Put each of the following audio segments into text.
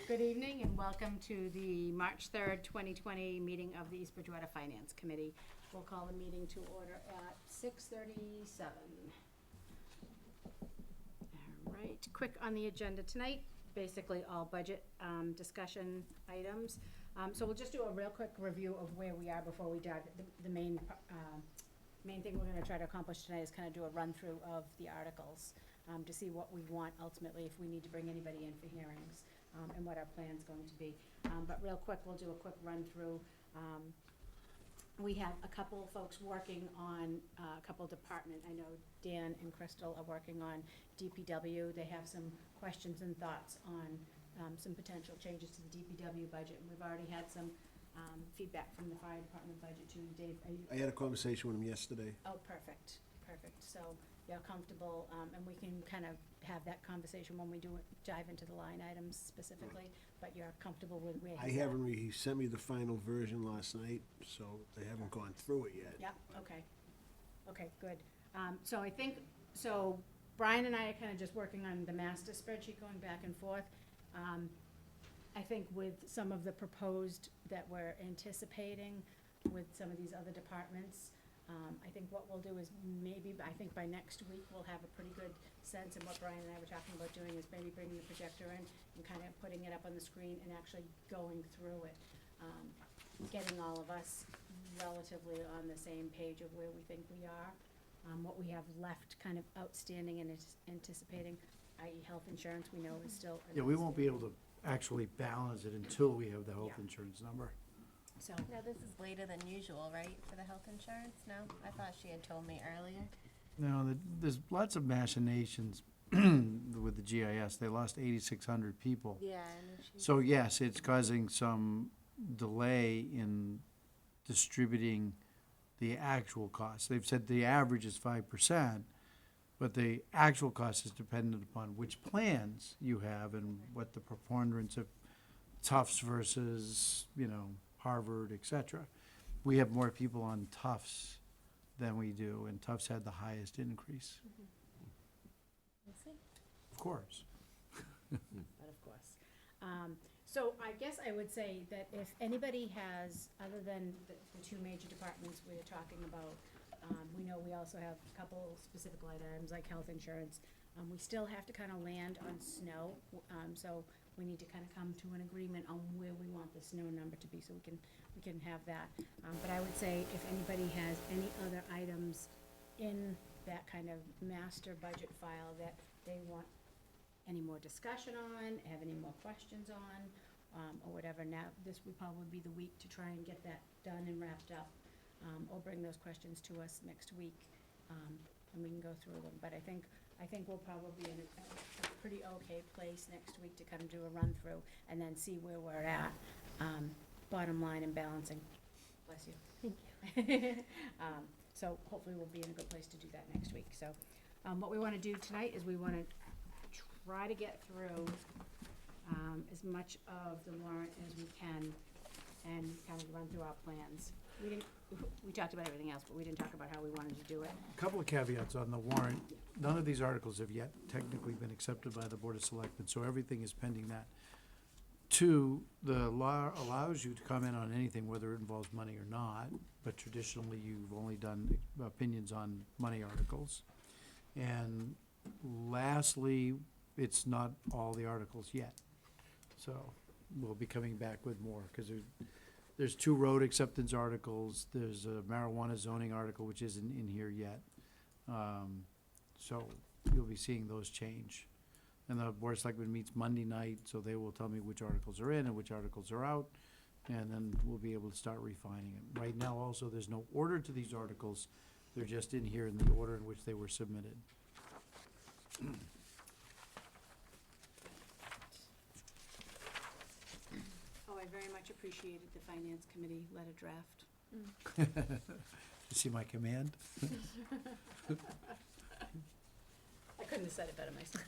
Good evening and welcome to the March 3rd, 2020 meeting of the East Bridgewater Finance Committee. We'll call the meeting to order at 6:37. All right, quick on the agenda tonight, basically all budget discussion items. So we'll just do a real quick review of where we are before we dive. The main thing we're going to try to accomplish tonight is kind of do a run-through of the articles to see what we want ultimately, if we need to bring anybody in for hearings. And what our plan's going to be. But real quick, we'll do a quick run through. We have a couple of folks working on a couple of department. I know Dan and Crystal are working on DPW. They have some questions and thoughts on some potential changes to the DPW budget. And we've already had some feedback from the fire department budget too. Dave, I had a conversation with him yesterday. Oh, perfect. So you're comfortable, and we can kind of have that conversation when we dive into the line items specifically, but you're comfortable with where he's at? He sent me the final version last night, so they haven't gone through it yet. Yep, okay, good. So Brian and I are kind of just working on the master spreadsheet, going back and forth. I think with some of the proposed that we're anticipating with some of these other departments, I think what we'll do is maybe, I think by next week, we'll have a pretty good sense, and what Brian and I were talking about doing is maybe bringing the projector in and kind of putting it up on the screen and actually going through it. Getting all of us relatively on the same page of where we think we are, what we have left kind of outstanding and anticipating, i.e. health insurance, we know is still. Yeah, we won't be able to actually balance it until we have the health insurance number. So, No, this is later than usual, right, for the health insurance? No? I thought she had told me earlier. No, there's lots of machinations with the GIS. They lost 8,600 people. Yeah, I knew she. So yes, it's causing some delay in distributing the actual cost. They've said the average is 5%, but the actual cost is dependent upon which plans you have and what the preponderance of Tufts versus, Harvard, et cetera. We have more people on Tufts than we do, and Tufts had the highest increase, We'll see. of course. but of course. So I guess I would say that if anybody has, other than the two major departments we're talking about, we know we also have a couple specific line items like health insurance. We still have to kind of land on snow, so we need to kind of come to an agreement on where we want the snow number to be, so we can have that. But I would say if anybody has any other items in that kind of master budget file that they want any more discussion on, have any more questions on, or whatever, now this would probably be the week to try and get that done and wrapped up, or bring those questions to us next week, and we can go through them. But I think we'll probably be in a pretty okay place next week to kind of do a run-through and then see where we're at, bottom line and balancing. Bless you. Thank you. So hopefully we'll be in a good place to do that next week. So what we want to do tonight is we want to try to get through as much of the warrant as we can and kind of run through our plans. We talked about everything else, but we didn't talk about how we wanted to do it. A couple of caveats on the warrant. None of these articles have yet technically been accepted by the Board of Selectmen, so everything is pending that. Two, the law allows you to comment on anything, whether it involves money or not, but traditionally you've only done opinions on money articles. And lastly, it's not all the articles yet. So we'll be coming back with more, because there's two road acceptance articles, there's a marijuana zoning article, which isn't in here yet. So you'll be seeing those change. And the Board of Selectmen meets Monday night, so they will tell me which articles are in and which articles are out, and then we'll be able to start refining it. Right now also, there's no order to these articles, they're just in here in the order in which they were submitted. Oh, I very much appreciated the Finance Committee letter draft. You see my command? I couldn't have said it better myself.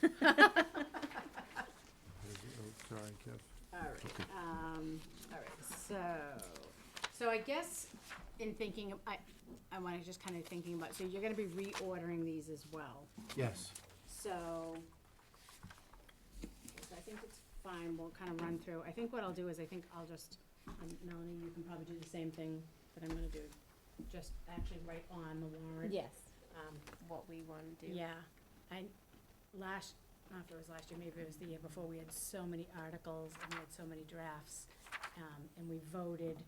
Oh, sorry, Kev. All right, so I guess in thinking, I want to just kind of thinking about, so you're gonna be reordering these as well. Yes. So, I think it's fine, we'll kind of run through. I think what I'll do is, I think I'll just, Melanie, you can probably do the same thing that I'm gonna do. Just actually write on the warrant. Yes, Um, what we want to do. yeah, I don't know if it was last year, maybe it was the year before, we had so many articles and we had so many drafts. And we voted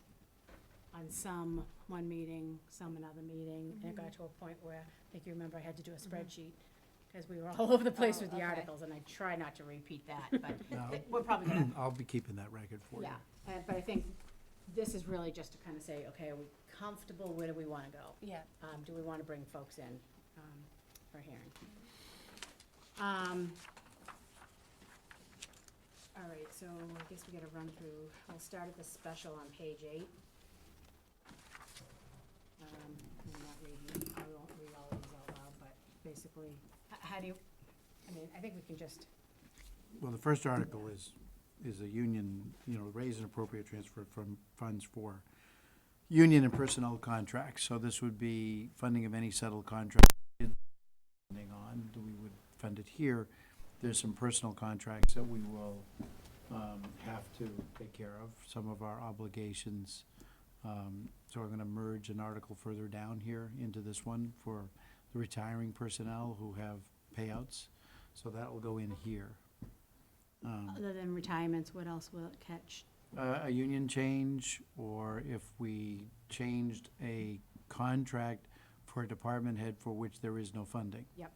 on some one meeting, some another meeting, and it got to a point where, I think you remember, I had to do a spreadsheet, because we were all over the place Oh, with the okay. articles, and I try not to repeat that, but No. we're probably gonna, I'll be keeping that record for you. yeah. But I think this is really just to kind of say, okay, are we comfortable, where do we wanna go? Yeah. Do we wanna bring folks in, for hearing? All right, so I guess we gotta run through, I'll start at the special on page 8. I'm not reading, I won't read all of these out loud, but basically, how do you, I mean, I think we can just, Well, the first article is a union, raise and appropriate transfer from funds for union and personnel contracts. So this would be funding of any settled contract funding on, we would fund it here. There's some personal contracts that we will have to take care of, some of our obligations. So we're gonna merge an article further down here into this one for the retiring personnel who have payouts. So that will go in here. other than retirements, what else will it catch? A union change, or if we changed a contract for a department head for which there is no funding. Yep.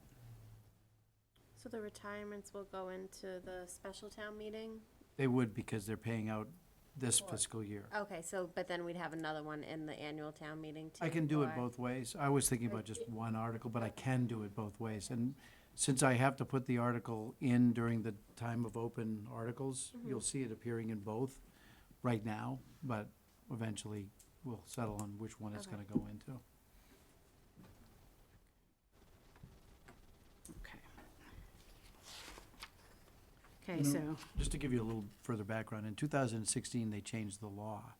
So the retirements will go into the special town meeting? They would, because they're paying out this Sure. fiscal year. Okay, so, but then we'd have another one in the annual town meeting too? I can do it or- both ways. I was thinking about just one article, but I can do it both ways. And since I have to put the article in during the time of open articles, you'll see it appearing in both right now, but eventually we'll settle on which one it's Okay. gonna go into. Okay. Okay, so, Just to give you a little further background, in 2016, they changed the law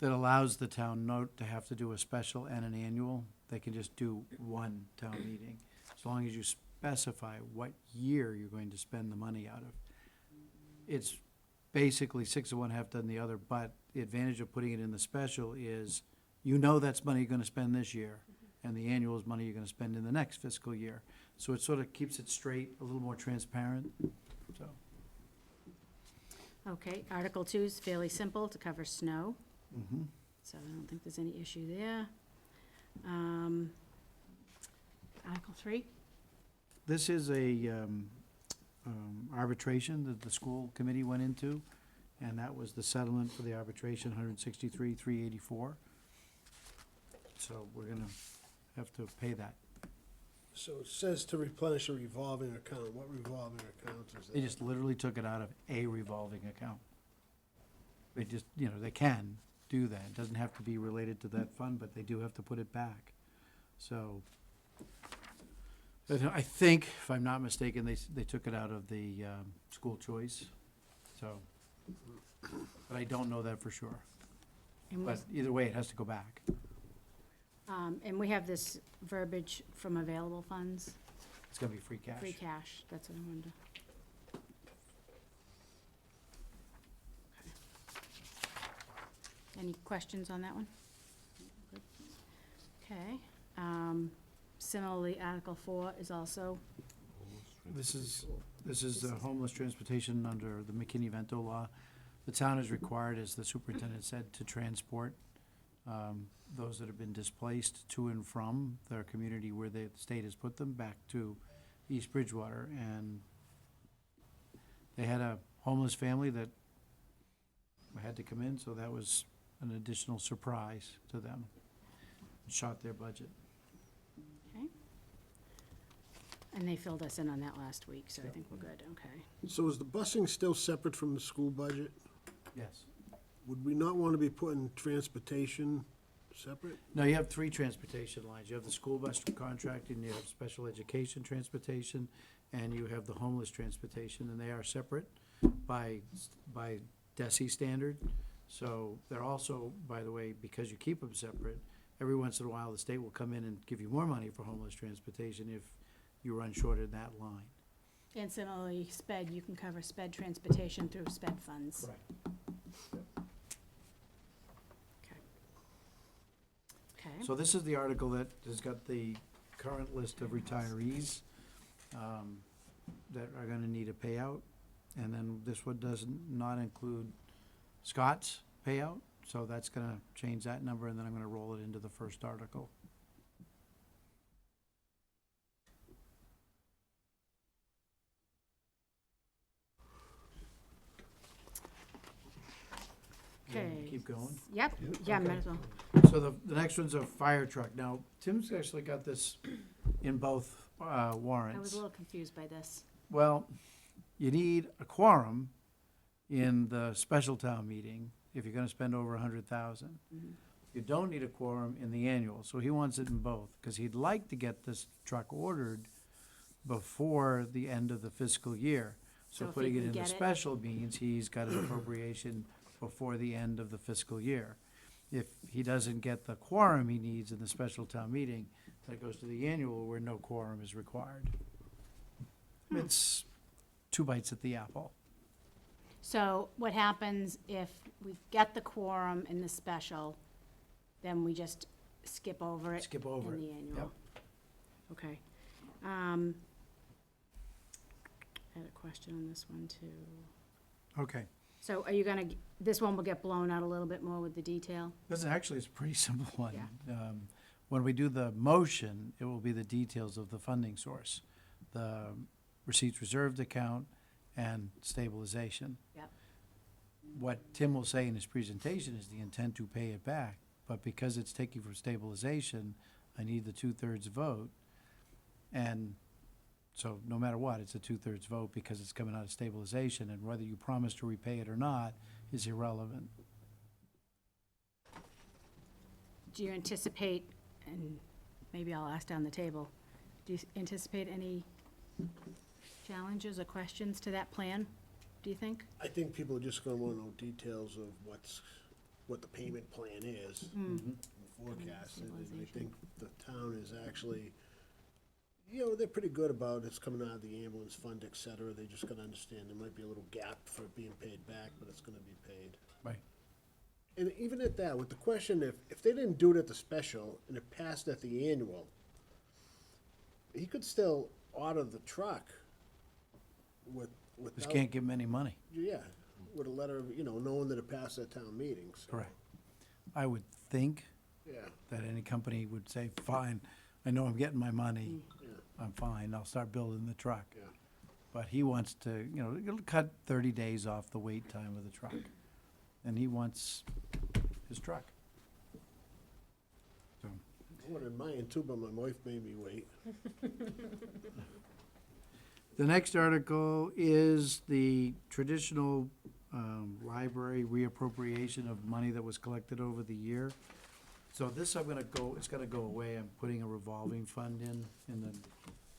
that allows the town not to have to do a special and an annual. They can just do one town meeting, as long as you specify what year you're going to spend the money out of. It's basically 6 of one, half done the other, but the advantage of putting it in the special is, that's money you're gonna spend this year, and the annual is money you're gonna spend in the next fiscal year. So it sort of keeps it straight, a little more transparent, so. okay, Article 2 is fairly simple, to cover snow, Mm-hmm. so I don't think there's any issue there. Article 3, This is a arbitration that the school committee went into, and that was the settlement for the arbitration, 163,384. So we're gonna have to pay that. So it says to replenish a revolving account. What revolving account is that? They just literally took it out of a revolving account. They just, they can do that. It doesn't have to be related to that fund, but they do have to put it back. So, I think, if I'm not mistaken, they took it out of the school choice, so. But I don't know that for sure. and we, But either way, it has to go back. and we have this verbiage from available funds, It's gonna be free cash. free cash, that's what I wanted to. Any questions on that one? Good. Okay, similarly, Article 4 is also, This is homeless transportation under the McKinney-Vento law. The town is required, as the superintendent said, to transport those that have been displaced to and from their community where the state has put them back to East Bridgewater. And they had a homeless family that had to come in, so that was an additional surprise to them. It shot their budget. okay. And they filled us in on that last week, so I think we're good, okay. So is the busing still separate from the school budget? Yes. Would we not want to be putting transportation separate? No, you have 3 transportation lines. You have the school bus contract, and you have special education transportation, and you have the homeless transportation, and they are separate by DESI standard. So they're also, by the way, because you keep them separate, every once in a while, the state will come in and give you more money for homeless transportation if you run short in that line. And similarly, sped, you can cover sped transportation through sped funds. Correct. Okay. Okay. So this is the article that has got the current list of retirees that are gonna need a payout. And then this one does not include Scott's payout, so that's gonna change that number, and then I'm gonna roll it into the first article. You want me to Okay. Keep going. Yep, yeah, Okay. might as well. So the next one's a fire truck. Now, Tim's actually got this in both warrants. I was a little confused by this. Well, you need a quorum in the special town meeting if you're gonna spend over 100,000. You don't need a quorum in the annual, so he wants it in both, because he'd like to get this truck ordered before the end of the fiscal year. So So if putting he it can in the get it- special means he's got an appropriation before the end of the fiscal year. If he doesn't get the quorum he needs in the special town meeting, that goes to the annual where no quorum is required. It's 2 bites at the apple. So what happens if we get the quorum in the special, then we just skip over it? Skip over In it. the annual? Yep. Okay. I had a question on this one too. Okay. So are you gonna, this one will get blown out a little bit more with the detail? This actually is a pretty simple one. When we do the motion, it will be the details of the funding source, the receipts reserved account and stabilization. Yep. What Tim will say in his presentation is the intent to pay it back, but because it's taking from stabilization, I need the 2/3 vote. And so no matter what, it's a 2/3 vote because it's coming out of stabilization, and whether you promise to repay it or not is irrelevant. Do you anticipate, and maybe I'll ask down the table, do you anticipate any challenges or questions to that plan, do you think? I think people are just gonna wanna know details of what the payment plan is. and Forecast, and I think the town is actually, they're pretty good about it's coming out of the ambulance fund, et cetera. They just gotta understand there might be a little gap for it being paid back, but it's gonna be paid. Right. And even at that, with the question, if they didn't do it at the special and it passed at the annual, he could still order the truck Just without, can't give him any money. yeah, with a letter of, knowing that it passed at town meetings. Correct. I would think Yeah, that any company would say, fine, I know I'm getting my money, yeah, I'm fine, I'll start building the truck. yeah. But he wants to, it'll cut 30 days off the wait time of the truck. And he wants his truck. So, I wanted mine too, but my wife made me wait. the next article is the traditional library reappropriation of money that was collected over the year. So this it's gonna go away. I'm putting a revolving fund in the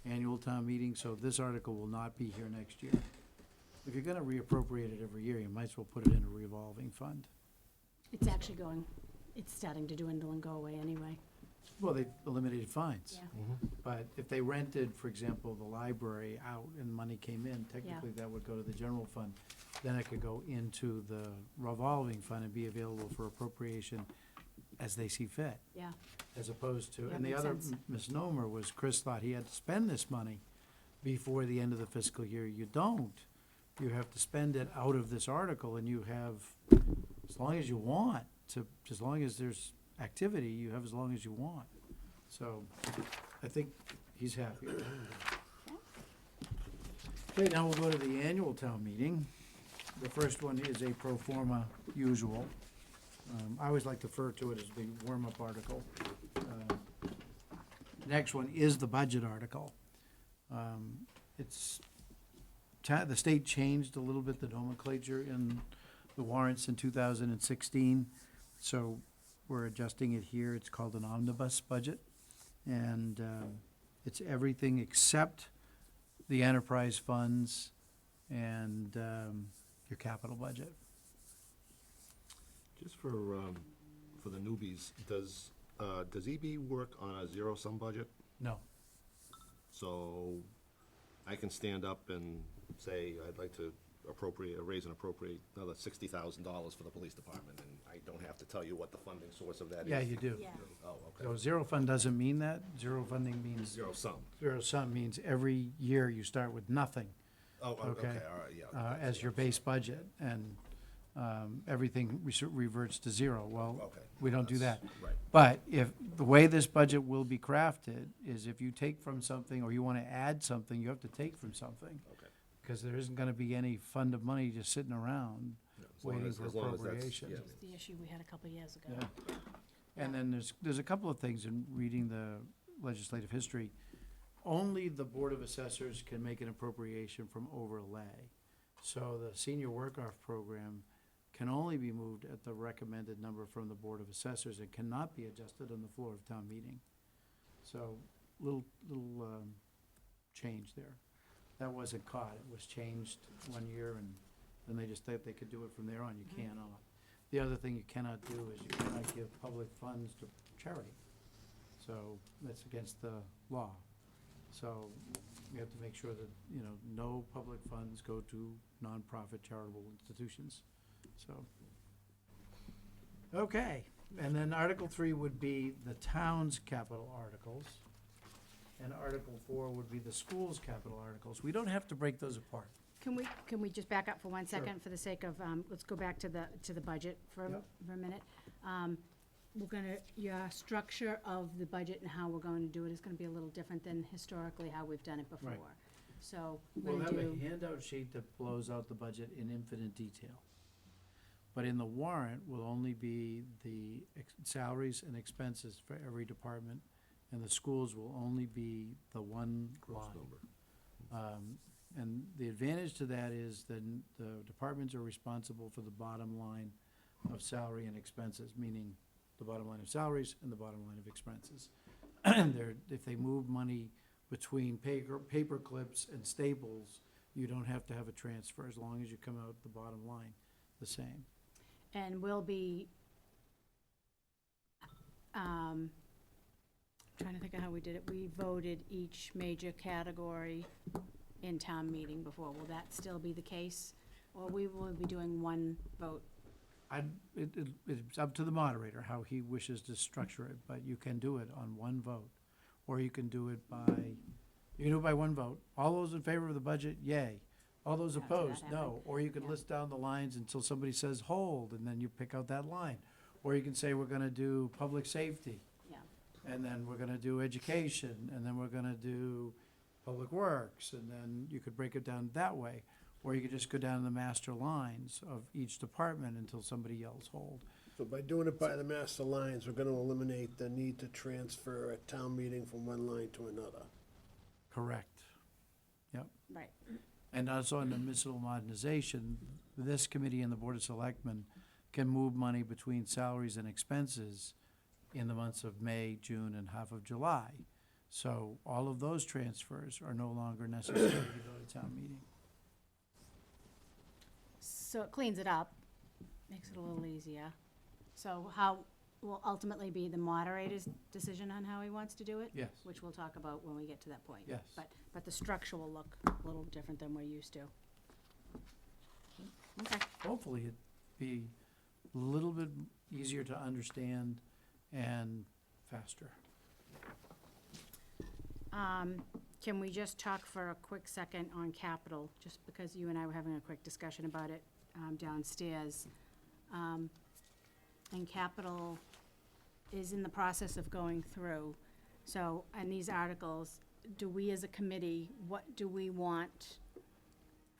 annual town meeting, so this article will not be here next year. If you're gonna reappropriate it every year, you might as well put it in a revolving fund. It's actually it's starting to dwindle and go away anyway. Well, they eliminated fines. Yeah. But if they rented, for example, the library out and money came in, technically that would go to the general fund. Then it could go into the revolving fund and be available for appropriation as they see fit, Yeah, as opposed to, Yeah, and the makes other sense. misnomer was Chris thought he had to spend this money before the end of the fiscal year. You don't. You have to spend it out of this article, and you have, as long as you want, as long as there's activity, you have as long as you want. So, I think he's happy. Okay, now we'll go to the annual town meeting. The first one is a pro forma usual. I always like to refer to it as the warm-up article. Next one is the budget article. The state changed a little bit the nomenclature in the warrants in 2016, so we're adjusting it here. It's called an omnibus budget, and it's everything except the enterprise funds and your capital budget. Just for the newbies, does EB work on a zero-sum budget? No, So I can stand up and say, I'd like to raise and appropriate another $60,000 for the police department, and I don't have to tell you what the funding source of that is? Yeah, you do. Yeah. Oh, So okay. zero fund doesn't mean that. Zero funding means, Zero sum. zero sum means every year you start with nothing. Oh, okay, all Okay. right, yeah. As your base budget, and everything reverts to zero. Well, Okay. we don't do that. That's- Right. But if, the way this budget will be crafted is if you take from something or you want to add something, you have to take from something. Okay. Because there isn't going to be any fund of money just sitting around Yeah, as long waiting as- for as long as that's- appropriation. yeah. The issue we had a couple years ago. Yeah. And then there's a couple of things in reading the legislative history. Only the Board of Assessors can make an appropriation from overlay. So the senior work-off program can only be moved at the recommended number from the Board of Assessors and cannot be adjusted on the floor of town meeting. So, little change there. That wasn't caught, it was changed one year, and then they just thought they could do it from there on, you cannot. The other thing you cannot do is you cannot give public funds to charity. So, that's against the law. So, you have to make sure that, no public funds go to nonprofit charitable institutions, so. Okay, and then Article 3 would be the town's capital articles, and Article 4 would be the school's capital articles. We don't have to break those apart. Can we just back up for 1 Sure. second for the sake of, let's go back to the budget for Yep. a minute. Your structure of the budget and how we're going to do it is gonna be a little different than historically how we've done it before. Right. So We'll we're have gonna a do, handout sheet that blows out the budget in infinite detail. But in the warrant will only be the salaries and expenses for every department, and the schools will only be the one Gross line. number. And the advantage to that is then the departments are responsible for the bottom line of salary and expenses, meaning the bottom line of salaries and the bottom line of expenses. If they move money between paper clips and staples, you don't have to have a transfer as long as you come out the bottom line the same. and we'll be, trying to think of how we did it. We voted each major category in town meeting before. Will that still be the case? Or we will be doing one vote? It's up to the moderator how he wishes to structure it, but you can do it on one vote. Or you can do it by one vote. All those in favor of the budget, yay. All those Yeah, so that opposed, no. happened. Or you could Yeah. list down the lines until somebody says hold, and then you pick out that line. Or you can say, we're gonna do public safety, Yeah. and then we're gonna do education, and then we're gonna do public works, and then you could break it down that way. Or you could just go down the master lines of each department until somebody yells hold. So by doing it by the master lines, we're gonna eliminate the need to transfer a town meeting from one line to another. Correct. Right. And also in the municipal modernization, this committee and the Board of Selectmen can move money between salaries and expenses in the months of May, June, and half of July. So all of those transfers are no longer necessary to go to town meeting. So it cleans it up, makes it a little easier. So how will ultimately be the moderator's decision on how he wants to do it? Yes. Which we'll talk about when we get to that point. Yes. But the structure will look a little different than we're used to. Okay. Hopefully it'd be a little bit easier to understand and faster. Can we just talk for a quick second on capital, just because you and I were having a quick discussion about it downstairs? And capital is in the process of going through. So, and these articles, do we as a committee, what do we want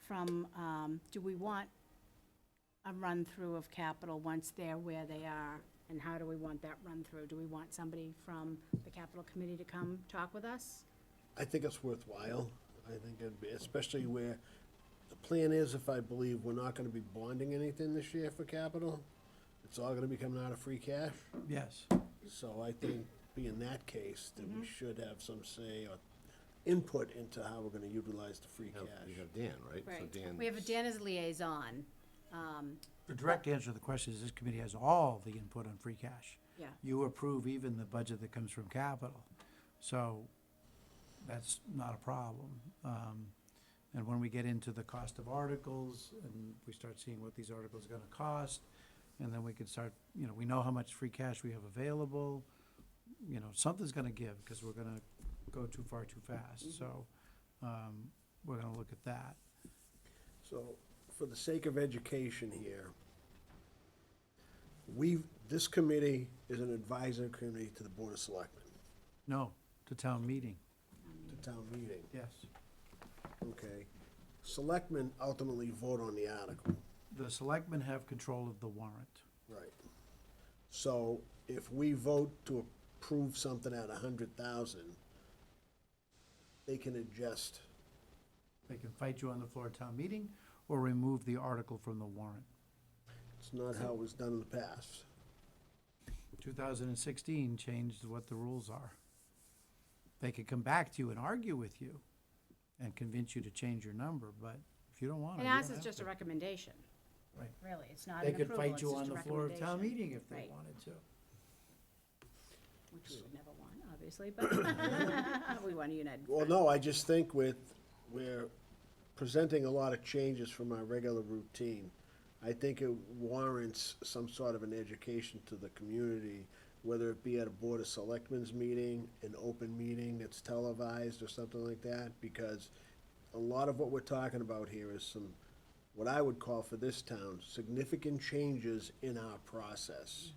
from, do we want a run-through of capital once they're where they are? And how do we want that run-through? Do we want somebody from the capital committee to come talk with us? I think it's worthwhile. I think it'd be, especially where the plan is, if I believe we're not gonna be bonding anything this year for capital, it's all gonna be coming out of free cash. Yes. So I think, being that case, that we should have some say or input into how we're gonna utilize the free You cash. have Dan, right? So Dan. We have a Dan as liaison. The direct answer to the question is this committee has all the input on free cash. Yeah. You approve even the budget that comes from capital. So that's not a problem. And when we get into the cost of articles, and we start seeing what these articles are gonna cost, and then we can start, we know how much free cash we have available, something's gonna give, because we're gonna go too far too fast, so, we're gonna look at that. So, for the sake of education here, this committee is an advisory committee to the Board of Selectmen, No, to town meeting, to town meeting, yes. okay? Selectmen ultimately vote on the article, The selectmen have control of the warrant. right? So, if we vote to approve something at 100,000, they can adjust. They can fight you on the floor of town meeting, or remove the article from the warrant. It's not how it was done in the past. 2016 changed what the rules are. They could come back to you and argue with you and convince you to change your number, but if you don't want to, And you ours don't is have just a to. recommendation. Right. Really, it's not They an could approval, fight it's you just on a the floor of town recommendation. meeting if they Right. wanted to. Which we would never want, obviously, but we want a united Well, front. no, I just think we're presenting a lot of changes from our regular routine. I think it warrants some sort of an education to the community, whether it be at a Board of Selectmen's meeting, an open meeting that's televised or something like that, because a lot of what we're talking about here is some, what I would call for this town, significant changes in our process.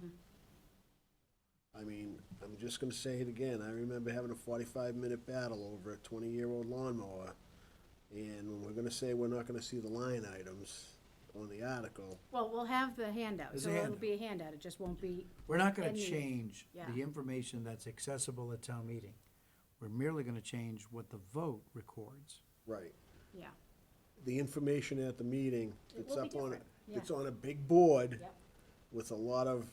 I mean, I'm just gonna say it again, I remember having a 45-minute battle over a 20-year-old lawnmower, and when we're gonna say we're not gonna see the line items on the article, Well, we'll have the handout, There's so a it'll handout. be a handout, it just won't be, We're not gonna Any- change yeah. the information that's accessible at town meeting. We're merely gonna change what the vote records. right, yeah. the information at the meeting, It it's will be up on, different, yeah. it's on a big board Yep. with a lot of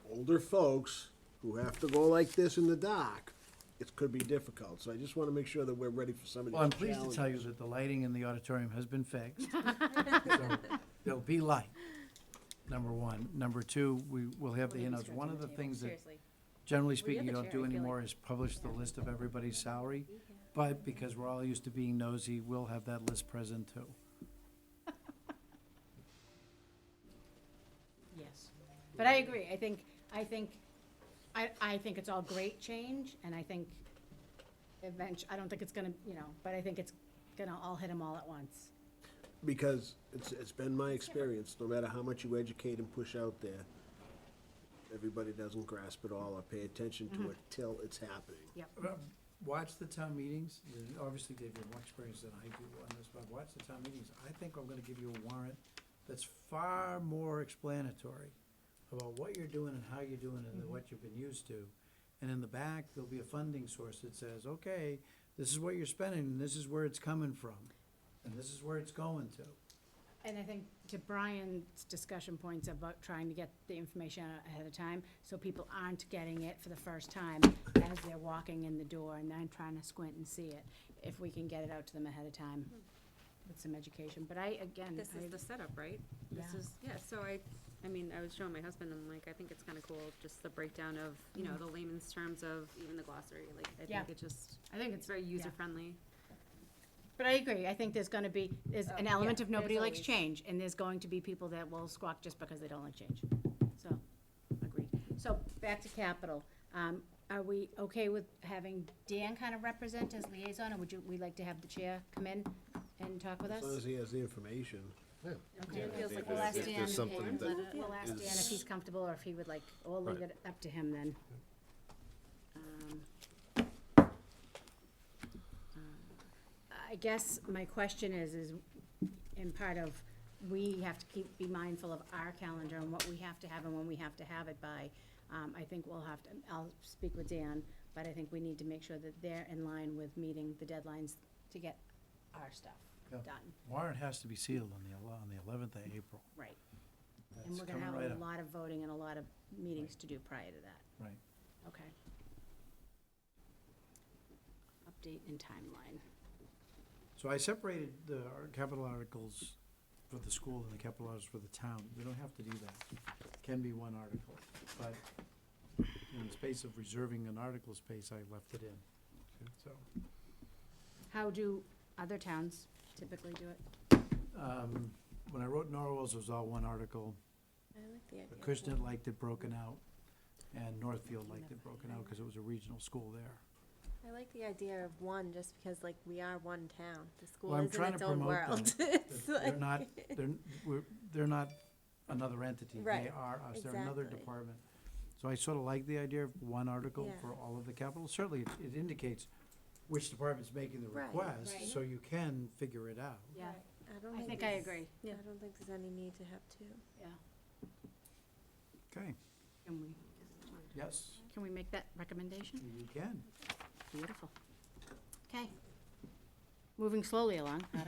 older folks who have to go like this in the dark. It could be difficult, so I just wanna make sure that we're ready for some of these Well, I'm pleased to tell you challenges. that the lighting in the auditorium has been fixed. So there'll be light, number one. Number two, we will have the We'll handouts. be One of the stretching things that, Seriously. generally you're speaking, the you don't chair, do I feel anymore like- is publish the list of everybody's salary. But because we're all used to being nosy, we'll have that list present too. Yes, but I agree, I think it's all great change, and I think I don't think it's gonna, but I think it's gonna all hit them all at once. Because it's been my experience, no matter how much you educate and push out there, everybody doesn't grasp it all or pay attention to it till it's happening. Watch the town meetings. Obviously, Dave, you have more experience than I do on this, but watch the town meetings. I think I'm gonna give you a warrant that's far more explanatory about what you're doing and how you're doing it and what you've been used to. And in the back, there'll be a funding source that says, okay, this is what you're spending, and this is where it's coming from, and this is where it's going to. And I think to Brian's discussion points about trying to get the information out ahead of time, so people aren't getting it for the first time as they're walking in the door and then trying to squint and see it, if we can get it out to them ahead of time with some education, but again, This is the setup, right? This Yeah. is, yeah, so I mean, I was showing my husband, I'm like, I think it's kinda cool, just the breakdown of, the layman's terms of even the glossary, like, I Yeah. think it just, I think it's very user-friendly. But I agree, I think there's an element yeah, of nobody there's likes always- change, and there's going to be people that will squawk just because they don't like change. So, agreed. So, back to capital. Are we okay with having Dan kind of represent as liaison, or we like to have the chair come in and talk with As long as us? he has the information. Dan feels like We'll this ask is Dan, there's something and that we'll ask Dan if he's comfortable, or if he would like, we'll leave Right. it up to him then. I guess my question is in part of, we have to be mindful of our calendar and what we have to have and when we have to have it by. I think I'll speak with Dan, but I think we need to make sure that they're in line with meeting the deadlines to get our stuff Yeah. done, Warrant has to be sealed on the 11th of April. right? And That's we're gonna coming have right a up. lot of voting and a lot of meetings to do prior to that. Right. Okay. Update and timeline. So I separated the capital articles for the school and the capital articles for the town. We don't have to do that. It can be one article, but in the space of reserving an article space, I left it in. So, How do other towns typically do it? When I wrote Norwell's, it was all one article. I like the idea. of Acushnet one. liked it broken out, and Northfield liked it broken out because it was a regional school there. I like the idea of one, just because like we are one town. The school Well, I'm isn't trying its to own promote world. them. It's They're like- not, they're not another entity. They Right, are us. They're another exactly. department. So I sort of like the idea of one article Yeah. for all of the capital. Certainly, it indicates which department's making the Right. request, Right. so you can figure it out. Yeah, I don't I think I there's- agree. Yeah. I don't think there's any need to have two. Yeah. Okay, yes, Can we make that recommendation? you can. Beautiful. Okay. Moving slowly along. I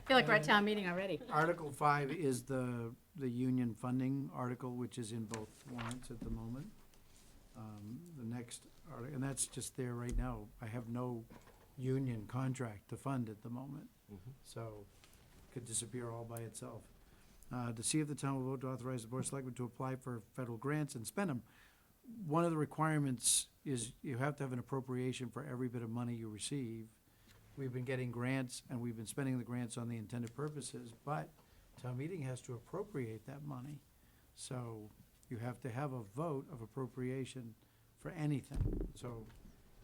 feel like we're at town meeting already. Article 5 is the union funding article, which is in both warrants at the moment. The next, and that's just there right now. I have no union contract to fund at the moment, so it could disappear all by itself. To see if the town will vote to authorize the Board of Selectmen to apply for federal grants and spend them. One of the requirements is you have to have an appropriation for every bit of money you receive. We've been getting grants, and we've been spending the grants on the intended purposes, but town meeting has to appropriate that money. So you have to have a vote of appropriation for anything. So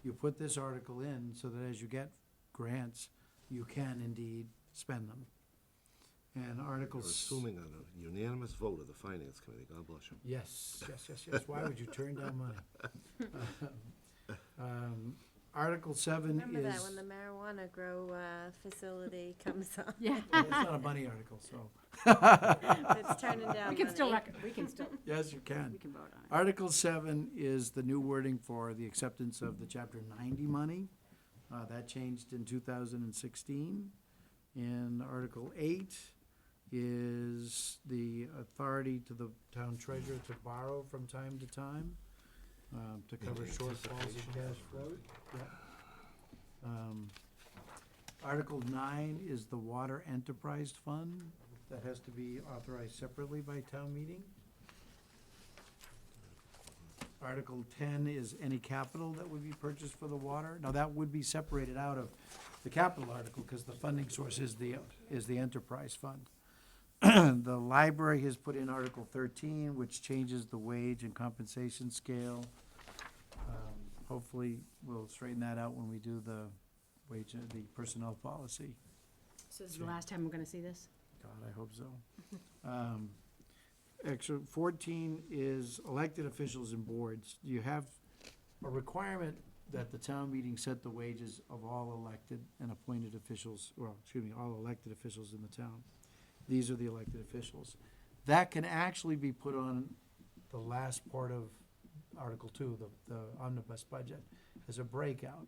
you put this article in so that as you get grants, you can indeed spend them. And We're articles. assuming on a unanimous vote of the finance committee, God bless you. Yes, yes, yes, yes. Why would you turn down money? Article 7 is. Remember that when the marijuana grow facility comes on. Yeah. It's not a money article, so. It's turning down We can still, money. we can still, Yes, you can. we can vote on it. Article 7 is the new wording for the acceptance of the Chapter 90 money. That changed in 2016. And Article 8 is the authority to the town treasurer to borrow from time to time to cover shortfalls of cash flow. Yeah. Article 9 is the water enterprise fund. That has to be authorized separately by town meeting. Article 10 is any capital that would be purchased for the water. Now, that would be separated out of the capital article, because the funding source is the enterprise fund. The library has put in Article 13, which changes the wage and compensation scale. Hopefully, we'll straighten that out when we do the the personnel policy. So this is the last time we're gonna see this? God, I hope so. Actually, 14 is elected officials and boards. You have a requirement that the town meeting set the wages of all elected and appointed officials, well, excuse me, all elected officials in the town. These are the elected officials. That can actually be put on the last part of Article 2, the omnibus budget, as a breakout.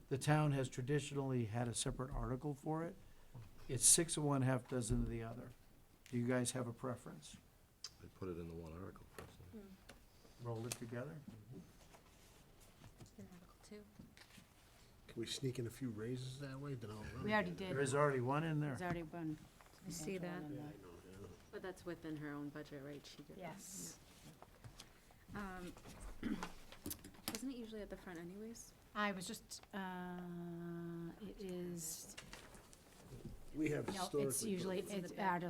The town has traditionally had a separate article for it. It's 6 of one, half dozen of the other. Do you guys have a preference? I put it in the one article personally. Roll it together? In Article 2. Can we sneak in a few raises that way? Then I'll run. We already did. There is already one in there. There's already been. I see that. Yeah, I know, yeah. But that's within her own budget, right? She did. that. Yes. Isn't it usually at the front anyways? I was just, it is, We have no, historically. it's usually, It's in the it's back.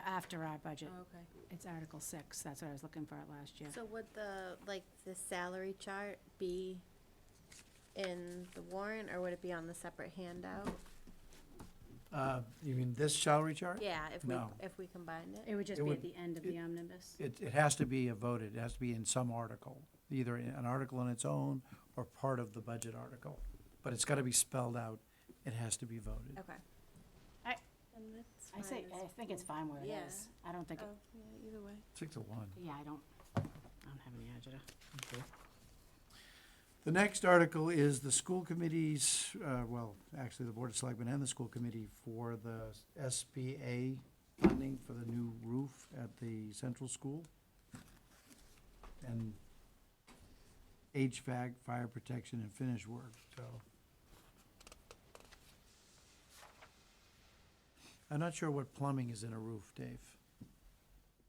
after our budget. Oh, okay. It's Article 6, that's what I was looking for last year. So would the salary chart be in the warrant, or would it be on the separate handout? You mean this salary chart? Yeah, No. if we combined it. It would just It be would- at the end of the omnibus. It has to be voted, it has to be in some article, either an article on its own or part of the budget article. But it's gotta be spelled out, it has to be voted. Okay. I- And that's I say, fine as- I think it's fine where it Yeah. is. I don't think, Oh, yeah, either way. 6 to 1. yeah, I don't have any agita. The next article is the school committees, well, actually, the Board of Selectmen and the school committee for the SBA funding for the new roof at the central school. And HVAC, fire protection, and finish work, so. I'm not sure what plumbing is in a roof, Dave,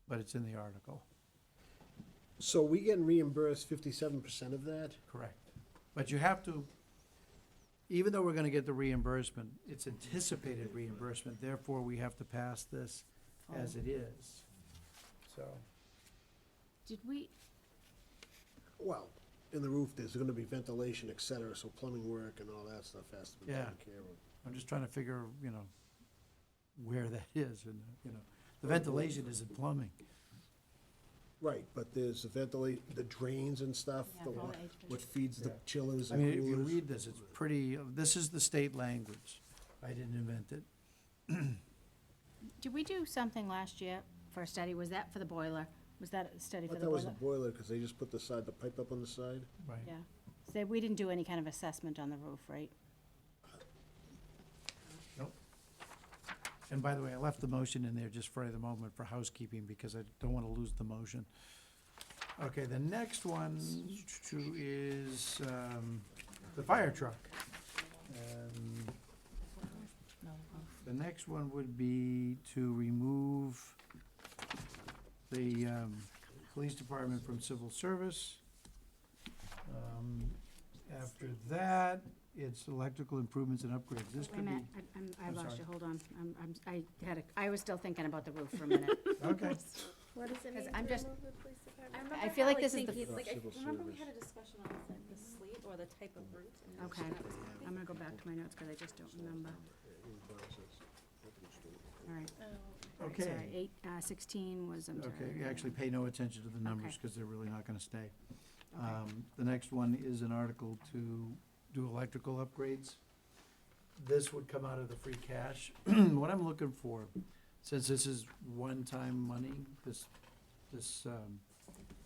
but it's in the article. So we getting reimbursed 57% of that? Correct. But you have to, even though we're gonna get the reimbursement, it's anticipated reimbursement, therefore we have to pass this as it is. So, Did we, Well, in the roof, there's gonna be ventilation, et cetera, so plumbing work and all that stuff has to be Yeah. taken care of. I'm just trying to figure, where that is, and, the ventilation isn't plumbing. Right, but there's the drains and stuff, Yeah, the all wa- the HVAC. what feeds the Yeah. chillers I and mean, if you coolers. read this, it's pretty, this is the state language. I didn't invent it. did we do something last year for a study? Was that for the boiler? Was that a study I for thought the that was the boiler? boiler, because they just put the pipe up on the side. Right. Yeah. So we didn't do any kind of assessment on the roof, right? Nope. And by the way, I left the motion in there just for the moment for housekeeping, because I don't want to lose the motion. Okay, the next one is the fire truck. The next one would be to remove the police department from civil service. After that, it's electrical improvements and upgrades. This Wait a could be, minute, I I'm lost sorry. you, hold on. I was still thinking about the roof for a minute. okay. What does it 'Cause mean I'm to just- remove the police department? I feel like this is the f- Like, I Civil remember we service. had a discussion on the sleep or the type of route. and Okay. that was- I'm gonna go back to my notes, because I just don't remember. All right. Okay. Sorry, 8:16 was, I'm sorry. Okay, you actually pay no attention to the numbers, Okay. because they're really not gonna stay. Okay. The next one is an article to do electrical upgrades. This would come out of the free cash. What I'm looking for, since this is one-time money, this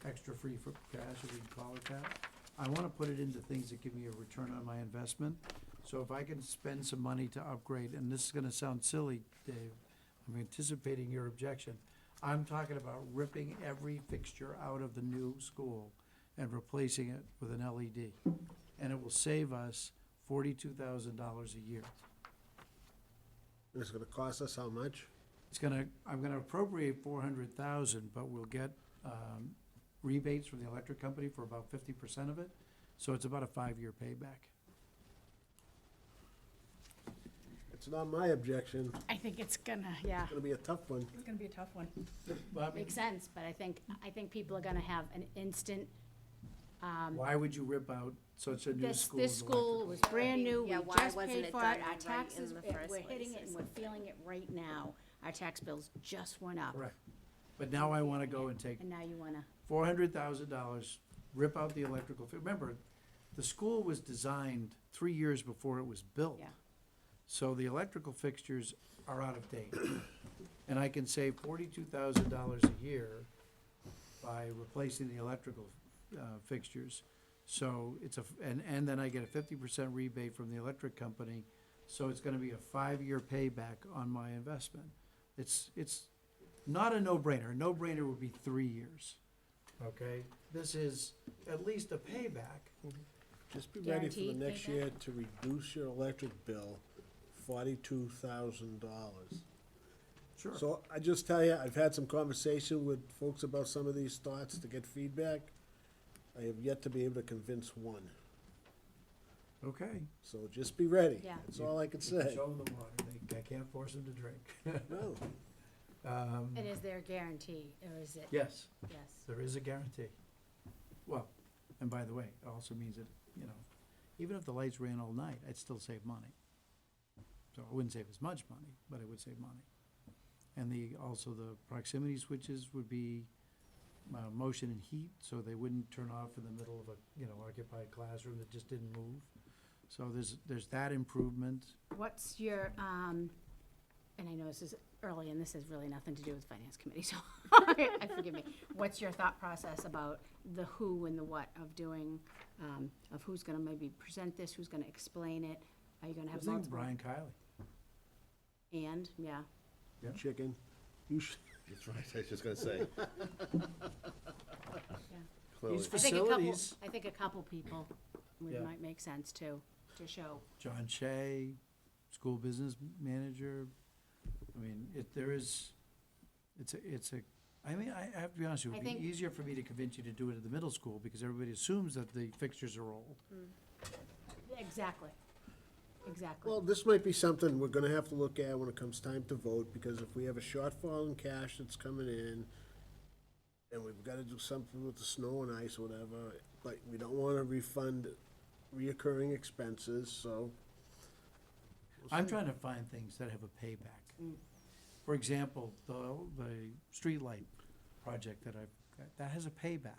extra free for cash, if we can call it that, I wanna put it into things that give me a return on my investment. So if I can spend some money to upgrade, and this is gonna sound silly, Dave, I'm anticipating your objection. I'm talking about ripping every fixture out of the new school and replacing it with an LED. And it will save us $42,000 a year. And it's gonna cost us how much? I'm gonna appropriate 400,000, but we'll get, rebates from the electric company for about 50% of it. So it's about a 5-year payback. It's not my objection, it's I think it's yeah, gonna be a tough one. it's gonna be a tough one. But Makes sense, but I think people are gonna have an instant, why would you rip out such a new school? this school was brand new, we Yeah, why just wasn't paid it for done it, our right in taxes, the we're first hitting place it or and we're feeling it right now. Our tax bills just went up, Correct. But now I wanna go and take and now you wanna, $400,000, rip out the electrical. Remember, the school was designed 3 years before it was built. Yeah. So the electrical fixtures are out of date. And I can save $42,000 a year by replacing the electrical fixtures. So it's and then I get a 50% rebate from the electric company. So it's gonna be a 5-year payback on my investment. It's not a no-brainer. A no-brainer would be 3 years. Okay? This is at least a payback. Just be ready for the Guaranteed next payback? year to reduce your electric bill $42,000. Sure. So I just tell you, I've had some conversation with folks about some of these thoughts to get feedback. I have yet to be able to convince one, Okay. so just be ready. Yeah. That's all I can You can say. show them the water. I can't force them to drink. No, and is there a guarantee, or is it, Yes, yes? there is a guarantee. Well, and by the way, it also means that, even if the lights ran all night, I'd still save money. So I wouldn't save as much money, but I would save money. And also the proximity switches would be motion and heat, so they wouldn't turn off in the middle of a, occupied classroom that just didn't move. So there's that improvement. What's your, and I know this is early, and this has really nothing to do with finance committee, so, forgive me. What's your thought process about the who and the what of doing, of who's gonna maybe present this, who's gonna explain it? Are you gonna have I think multiple? Brian Kiley. And, yeah, chicken, you should, That's right, I was just gonna say. yeah. Clearly. He's I think a couple, facilities. I think a couple people Yeah. might make sense too, to show. John Shea, school business manager. I mean, I have to be honest with you, I it'd think- be easier for me to convince you to do it at the middle school, because everybody assumes that the fixtures are old. Exactly. exactly. Well, this might be something we're gonna have to look at when it comes time to vote, because if we have a shortfall in cash that's coming in, and we've gotta do something with the snow and ice or whatever, but we don't wanna refund reoccurring expenses, so. we'll I'm see. trying to find things that have a payback. For example, the streetlight project that that has a payback.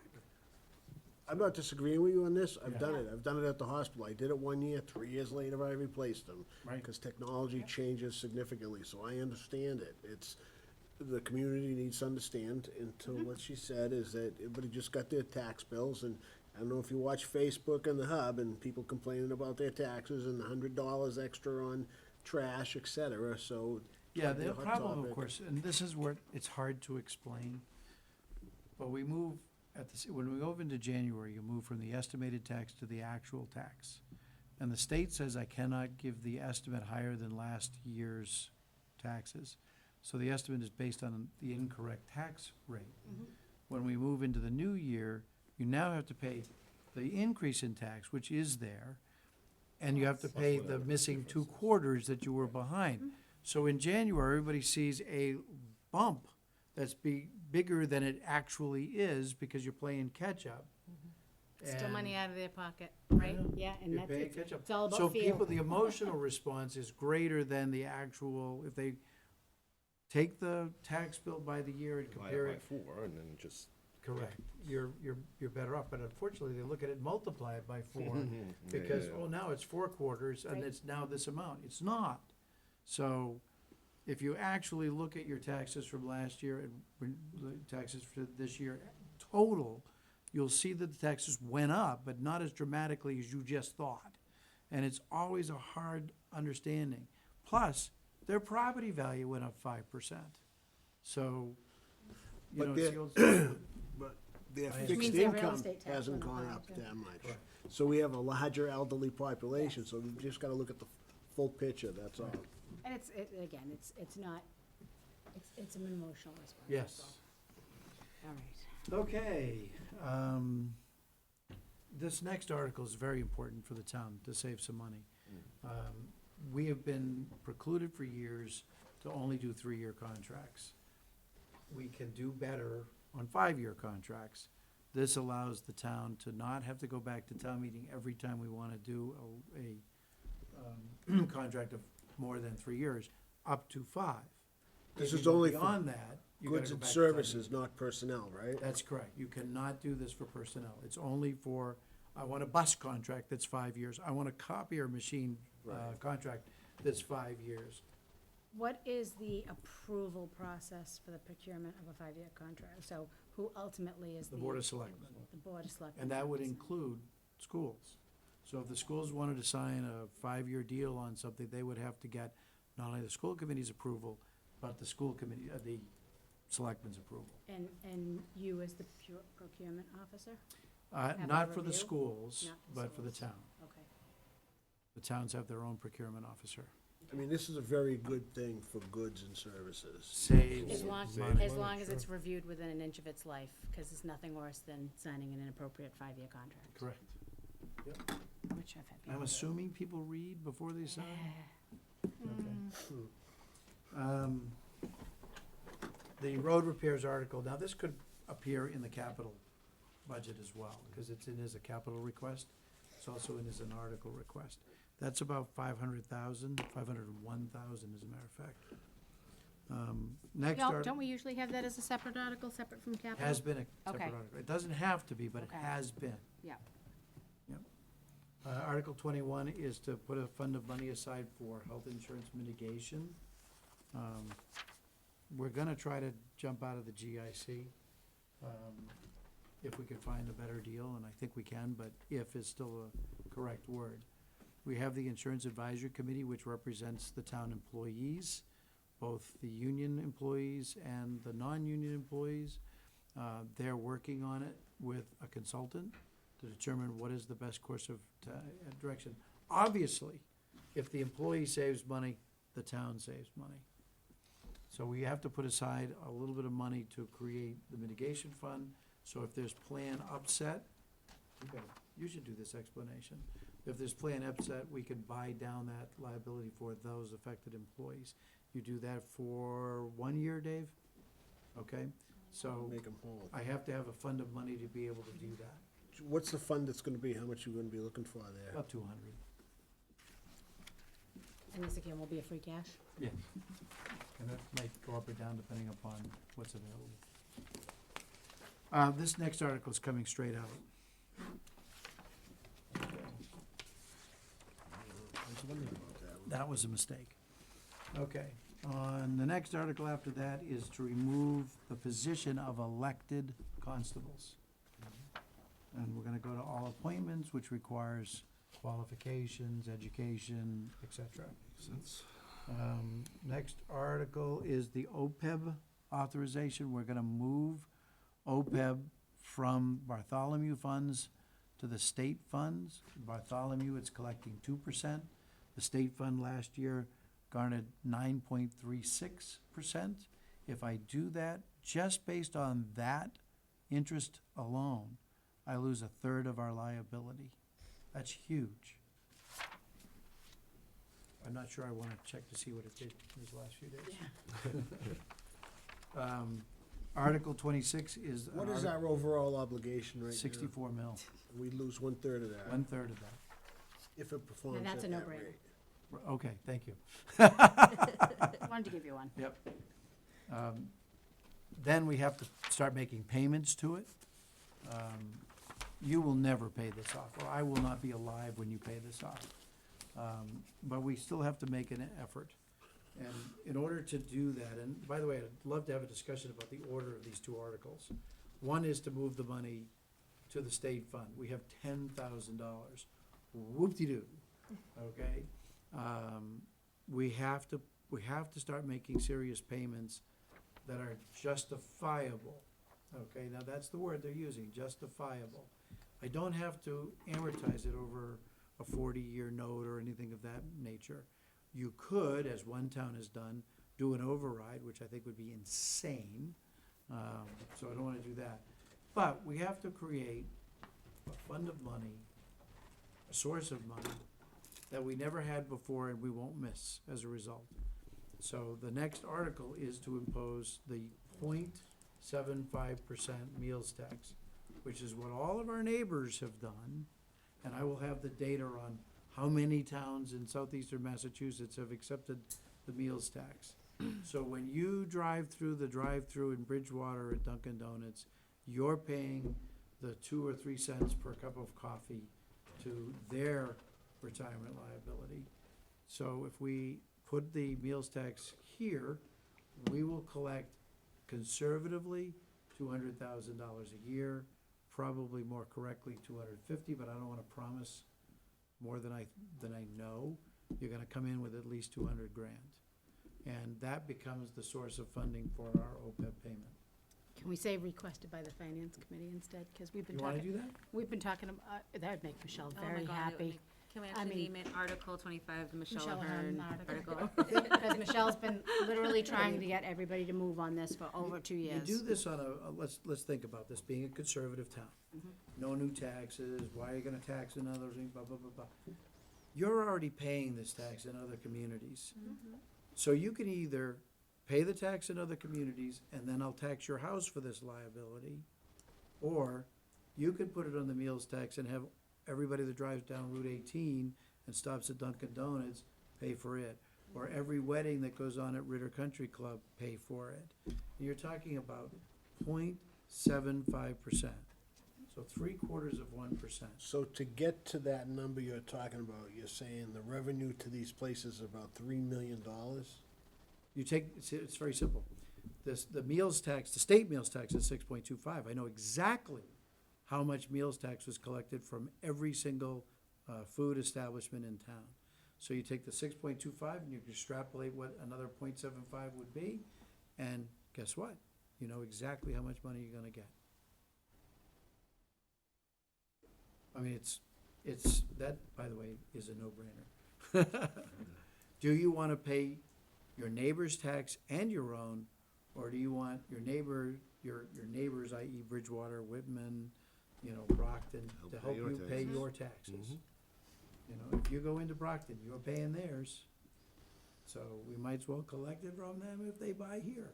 I'm not disagreeing with you on this, I've Yeah. done it, I've done it at the hospital, I did it 1 year, 3 years later I replaced them. Right. Because technology changes significantly, so I understand it, it's, the community needs to understand, until what she said is that everybody just got their tax bills, and I don't know if you watch Facebook and the Hub, and people complaining about their taxes and $100 extra on trash, et cetera, so. Yeah, it'll be the a hot problem, of topic. course, and this is where it's hard to explain, but we move when we move into January, you move from the estimated tax to the actual tax. And the state says I cannot give the estimate higher than last year's taxes. So the estimate is based on the incorrect tax rate. When we move into the new year, you now have to pay the increase in tax, which is there, and you have to pay the missing 2 quarters that you were behind. So in January, everybody sees a bump that's bigger than it actually is because you're playing catch-up. Still money And out of their pocket, right? Yeah, and you're that's, paying it's catch-up. it's all about So feel. people, the emotional response is greater than the actual, if they take the tax bill by the year and Divide compare it it, by 4 and then just. correct, you're better off. But unfortunately, they look at it, and multiply it by 4, because, Yeah. oh, now it's 4 quarters, and Right. it's now this amount. It's not. So if you actually look at your taxes from last year and the taxes for this year total, you'll see that the taxes went up, but not as dramatically as you just thought. And it's always a hard understanding. Plus, their property value went up 5%. So, you But know, they're- it's the old. But their Which fixed means their real income estate tax hasn't went up gone higher, up too. that much. Correct. So we have a larger elderly population, so we just gotta look at the full picture, that's all. And again, it's not, it's an emotional response. that's Yes. all. All right. Okay, this next article is very important for the town to save some money. We have been precluded for years to only do 3-year contracts. We can do better on 5-year contracts. This allows the town to not have to go back to town meeting every time we want to do a contract of more than 3 years, up to 5. This If is you go only for beyond that, you gotta Goods go and back to town services, meeting. not personnel, right? That's correct. You cannot do this for personnel. It's only for, I want a bus contract that's 5 years. I want a copier machine Right. contract that's 5 years. What is the approval process for the procurement of a 5-year contract? So who ultimately is The the? Board of Selectmen. The Board of Selectmen. And that would include schools. So if the schools wanted to sign a 5-year deal on something, they would have to get not only the school committee's approval, but the school committee, the selectmen's approval. And you as the procurement officer? Have Not a for the review? schools, Not for but for the schools. town. Okay. The towns have their own procurement officer. I mean, this is a very good thing for goods and services. Saves As long, money. as long as it's reviewed within an inch of its life, because there's nothing worse than signing an inappropriate 5-year contract, Correct. which I've had people I'm do. assuming people read before they sign? Okay. The road repairs article, now this could appear in the capital budget as well, because it's in as a capital request. It's also in as an article request. That's about 500,000, 501,000 as a matter of fact. Next Don't article we usually have that as a separate article, separate from capital? has been a separate Okay. article. It doesn't have to be, but it Okay. has been. Yeah. Article 21 is to put a fund of money aside for health insurance mitigation. We're gonna try to jump out of the GIC, if we can find a better deal, and I think we can, but if is still a correct word. We have the Insurance Advisory Committee, which represents the town employees, both the union employees and the non-union employees. They're working on it with a consultant to determine what is the best course of direction. Obviously, if the employee saves money, the town saves money. So we have to put aside a little bit of money to create the mitigation fund. So if there's plan upset, you should do this explanation. If there's plan upset, we can buy down that liability for those affected employees. You do that for 1 year, Dave? Okay, so Make them whole. I have to have a fund of money to be able to do that, What's the fund that's gonna be, how much you gonna be looking for there? about 200. And this again will be a free cash? Yeah. And that might go up or down depending upon what's available. This next article is coming straight out. I was wondering about that one. That was a mistake. Okay, on the next article after that is to remove the position of elected constables. And we're gonna go to all appointments, which requires qualifications, education, et cetera. Makes sense. Next article is the OPEB authorization. We're gonna move OPEB from Bartholomew funds to the state funds. Bartholomew, it's collecting 2%. The state fund last year garnered 9.36%. If I do that, just based on that interest alone, I lose a third of our liability. That's huge. I'm not sure I wanna check to see what it did these last few days. Article 26 is. an What is our overall obligation right now? 64 mil, We lose 1/3 of that, 1/3 of that. if it performs that's at a that no-brainer. rate. Okay, thank you. Wanted to give you one. Yep. Then we have to start making payments to it. You will never pay this off, or I will not be alive when you pay this off. But we still have to make an effort. And in order to do that, and by the way, I'd love to have a discussion about the order of these two articles. One is to move the money to the state fund. We have $10,000. Whoop-de-doo, okay? We have to start making serious payments that are justifiable, okay? Now, that's the word they're using, justifiable. I don't have to amortize it over a 40-year note or anything of that nature. You could, as one town has done, do an override, which I think would be insane, so I don't wanna do that. But we have to create a fund of money, a source of money, that we never had before and we won't miss as a result. So the next article is to impose the 0.75% meals tax, which is what all of our neighbors have done. And I will have the data on how many towns in southeastern Massachusetts have accepted the meals tax. So when you drive through the drive-through in Bridgewater at Dunkin' Donuts, you're paying the 2 or 3 cents per cup of coffee to their retirement liability. So if we put the meals tax here, we will collect conservatively $200,000 a year, probably more correctly 250, but I don't wanna promise more than I know. You're gonna come in with at least 200 grand. And that becomes the source of funding for our OPEB payment. Can we say requested by the finance committee instead? Because we've been You wanna talking, do that? that would make Michelle Oh my very God, it would happy. make- Can we I actually mean- name it Article 25, the Michelle Michelle Ahern Ahern article. article? Because Michelle's been literally trying to get everybody to move on this for over 2 You years. do this on let's think about this, being a conservative town. No new taxes, why are you gonna tax another thing, blah, blah, blah, blah. You're already paying this tax in other communities. So you can either pay the tax in other communities, and then I'll tax your house for this liability, or you can put it on the meals tax and have everybody that drives down Route 18 and stops at Dunkin' Donuts pay for it, or every wedding that goes on at Ritter Country Club pay for it. And you're talking about 0.75%, so 3/4%. So to get to that number you're talking about, you're saying the revenue to these places is about $3 million? You take, it's very simple. The meals tax, the state meals tax is 6.25. I know exactly how much meals tax was collected from every single food establishment in town. So you take the 6.25 and you extrapolate what another 0.75 would be, and guess what? You know exactly how much money you're gonna get. I mean, it's, that, by the way, is a no-brainer. Do you wanna pay your neighbor's tax and your own, or do you want your neighbors, i.e. Bridgewater, Whitman, Brockton, to Help pay help your you pay taxes. your taxes? You know, if you go into Brockton, you're paying theirs. So we might as well collect it from them if they buy here.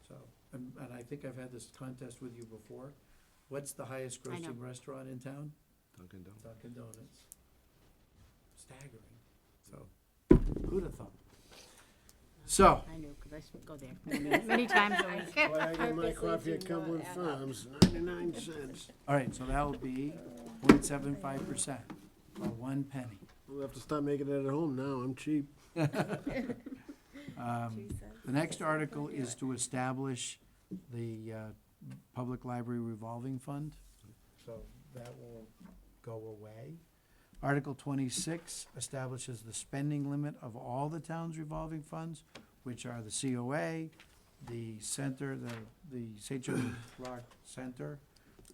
So, and I think I've had this contest with you before. What's the highest I know. grossing restaurant in town? Dunkin' Donuts. Dunkin' Donuts. Staggering. So, who'd have thought? So, I knew, because I go there many times a week. Boy, I get my Purposely coffee at do not Cumberland add up. Farms, 99 cents. all right, so that'll be 0.75%, or 1 penny. We'll have to stop making it at home now, I'm cheap. 2 cents. The next article is to establish the Public Library Revolving Fund, so that will go away. Article 26 establishes the spending limit of all the town's revolving funds, which are the COA, the center, the St. Joe Rock Center,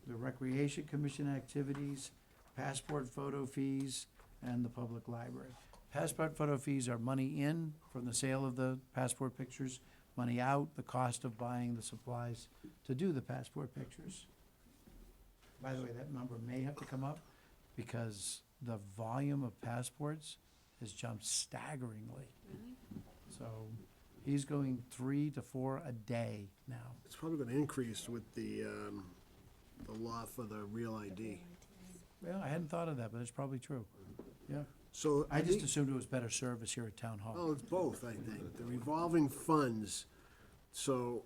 the Recreation Commission activities, passport photo fees, and the public library. Passport photo fees are money in from the sale of the passport pictures, money out, the cost of buying the supplies to do the passport pictures. By the way, that number may have to come up because the volume of passports has jumped staggeringly. So he's going 3 to 4 a day now. It's probably gonna increase with the law for the real ID. Well, I hadn't thought of that, but it's probably true. Yeah. So I just think- assumed it was better service here at Town Hall. Oh, it's both, I think. The revolving funds. So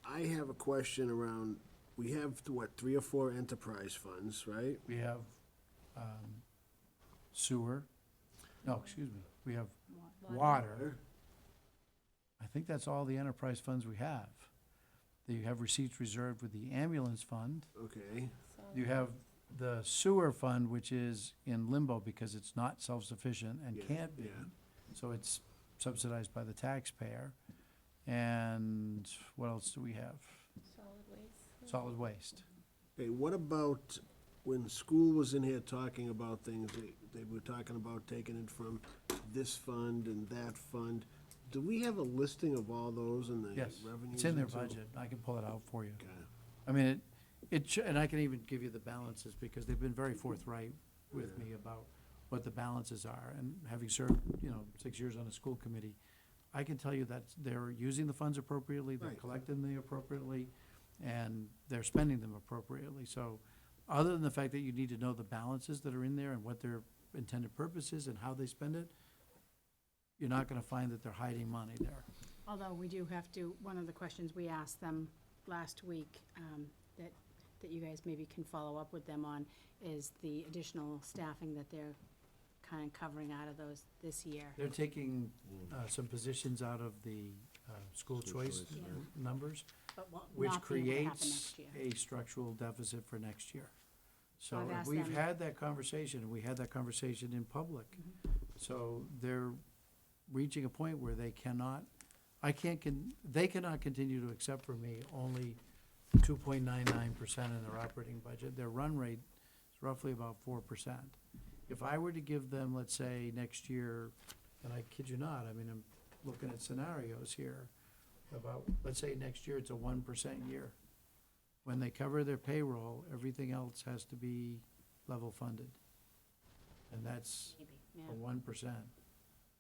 I have a question around, we have, what, 3 or 4 enterprise funds, right? We have sewer, no, excuse me, we have water. I think that's all the enterprise funds we have. You have receipts reserved with the ambulance fund. Okay. You have the sewer fund, which is in limbo because it's not self-sufficient and Yeah, can't be. yeah. So it's subsidized by the taxpayer. And what else do we have? Solid waste. Solid waste. Okay, what about when school was in here talking about things, they were talking about taking it from this fund and that fund. Do we have a listing of all those in the Yes, revenues? it's in their and so- budget. I can pull it out for you. Okay. I mean, and I can even give you the balances because they've been very forthright with me about what the balances are. And having served, 6 years on a school committee, I can tell you that they're using the funds appropriately, they're Right. collecting them appropriately, and they're spending them appropriately. So other than the fact that you need to know the balances that are in there and what their intended purpose is and how they spend it, you're not gonna find that they're hiding money there. Although we do have to, one of the questions we asked them last week, that you guys maybe can follow up with them on, is the additional staffing that they're kind of covering out of those this year. They're taking some positions out of the school choice Yeah. numbers, But will which not be able to happen creates next year. a structural deficit for next year. So I've asked we've them- had that conversation, and we had that conversation in public. Mm-hmm. So they're reaching a point where they cannot, they cannot continue to accept from me only 2.99% in their operating budget. Their run rate is roughly about 4%. If I were to give them, let's say, next year, and I kid you not, I mean, I'm looking at scenarios here, about, let's say next year it's a 1% year. When they cover their payroll, everything else has to be level funded. And that's Maybe, a yeah. 1%.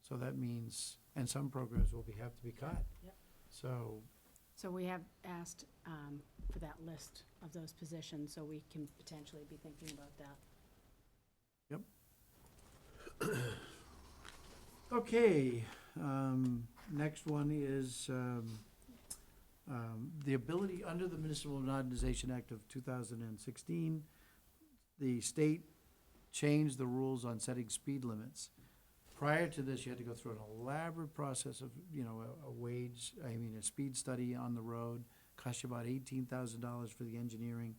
So that means, and some programs will have to be cut. Yep. So, So we have asked for that list of those positions, so we can potentially be thinking about that. okay, next one is, the ability, under the Municipal Modernization Act of 2016, the state changed the rules on setting speed limits. Prior to this, you had to go through an elaborate process of, a speed study on the road, cost you about $18,000 for the engineering.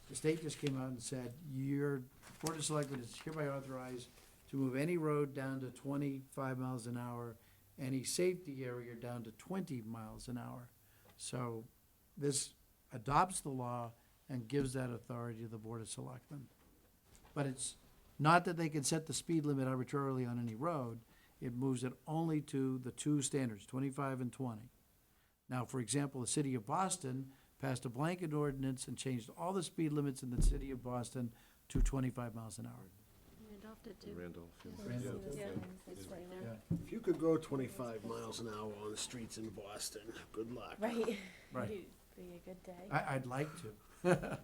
The state just came out and said, your Board of Selectmen is hereby authorized to move any road down to 25 miles an hour, any safety area down to 20 miles an hour. So this adopts the law and gives that authority to the Board of Selectmen. But it's not that they can set the speed limit arbitrarily on any road. It moves it only to the two standards, 25 and 20. Now, for example, the city of Boston passed a blanket ordinance and changed all the speed limits in the city of Boston to 25 miles an hour. It Randolph did too. Randolph, yeah. Randolph, Yeah. It's right there. Yeah, If you could go 25 miles an hour on the streets in Boston, good luck. Right. right. Be a good day. I'd like to.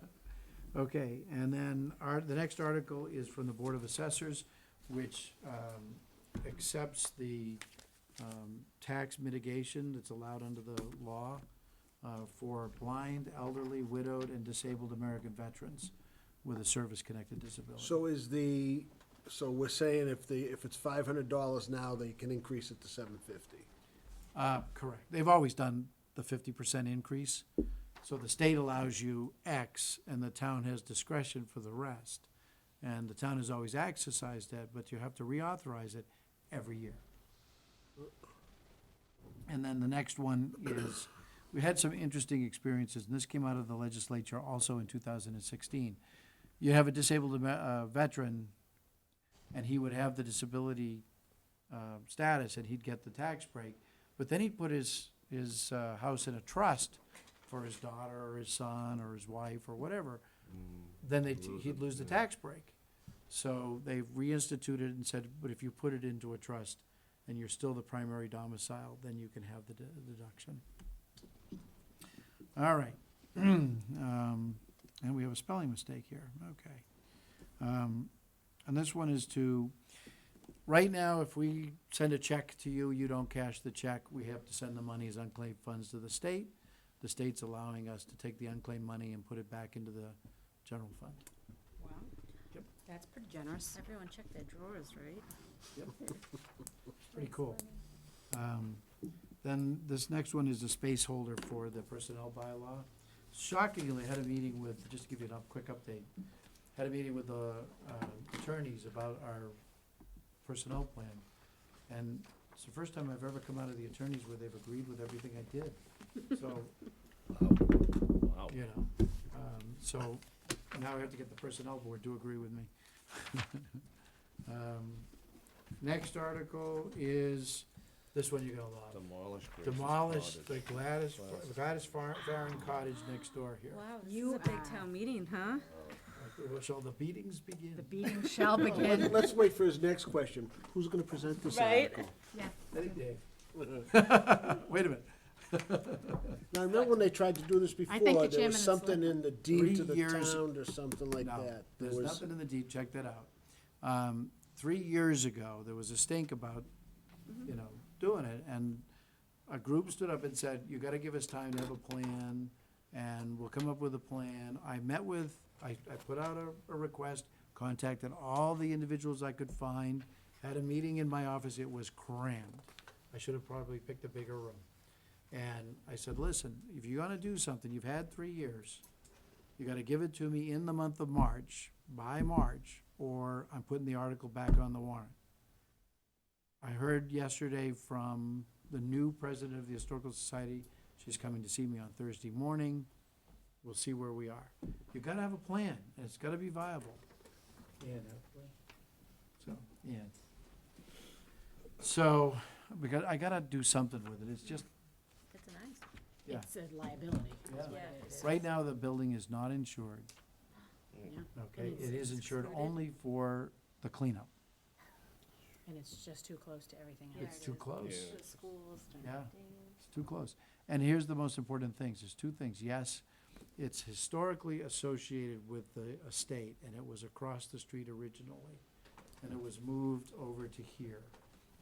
Okay, and then the next article is from the Board of Assessors, which accepts the tax mitigation that's allowed under the law for blind, elderly, widowed, and disabled American veterans with a service-connected disability. So we're saying if it's $500 now, they can increase it to $750. Correct. They've always done the 50% increase. So the state allows you X, and the town has discretion for the rest. And the town has always exercised that, but you have to reauthorize it every year. And then the next one is, we had some interesting experiences, and this came out of the legislature also in 2016. You have a disabled veteran, and he would have the disability status, and he'd get the tax break, but then he'd put his house in a trust for his daughter or his son or his wife or whatever, then he'd lose the tax break. So they've reinstituted and said, but if you put it into a trust and you're still the primary domicile, then you can have the deduction. All right. And we have a spelling mistake here, okay. And this one is right now, if we send a check to you, you don't cash the check, we have to send the money as unclaimed funds to the state. The state's allowing us to take the unclaimed money and put it back into the general fund. Wow. Yep. That's pretty generous. Everyone check their drawers, right? Pretty cool. Then this next one is a space holder for the personnel bylaw. Shockingly, I had a meeting with, just to give you a quick update, had a meeting with the attorneys about our personnel plan. And it's the first time I've ever come out of the attorneys where they've agreed with everything I did. So, Wow. you know, so now we have to get the personnel board to agree with me. Next article is, this one you're gonna love. Demolish the Gladys Farron cottage next door here. Wow, this You is a big are- town meeting, huh? Shall the beatings begin? The beating shall begin. Let's wait for his next question. Who's gonna present this Right. article? Yeah. I think Dave. Wait a minute. Now, I remember when they tried to do this I before, think the there chairman was is something in the deed to the 3 years- town or something like No, that. There there's was, nothing in the deed, check that out. 3 years ago, there was a stink about, you know, doing it, and a group stood up and said, you gotta give us time to have a plan, and we'll come up with a plan. I put out a request, contacted all the individuals I could find, had a meeting in my office, it was crammed. I should have probably picked a bigger room. And I said, listen, if you're gonna do something, you've had 3 years, you gotta give it to me in the month of March, by March, or I'm putting the article back on the warrant. I heard yesterday from the new president of the Historical Society, she's coming to see me on Thursday morning. We'll see where we are. You gotta have a plan, and it's gotta be viable. So, I gotta do something with it, it's just, It's nice. yeah. It's a liability. is Yeah. what it is. Right now, the building is not insured, Yeah. okay? And It is it's insured excluded. only for the cleanup. And it's just too close to everything Yeah, else. It's too is. close. The schools during Yeah. the day. It's too close. And here's the most important things, there's 2 things. Yes, it's historically associated with the estate, and it was across the street originally. And it was moved over to here.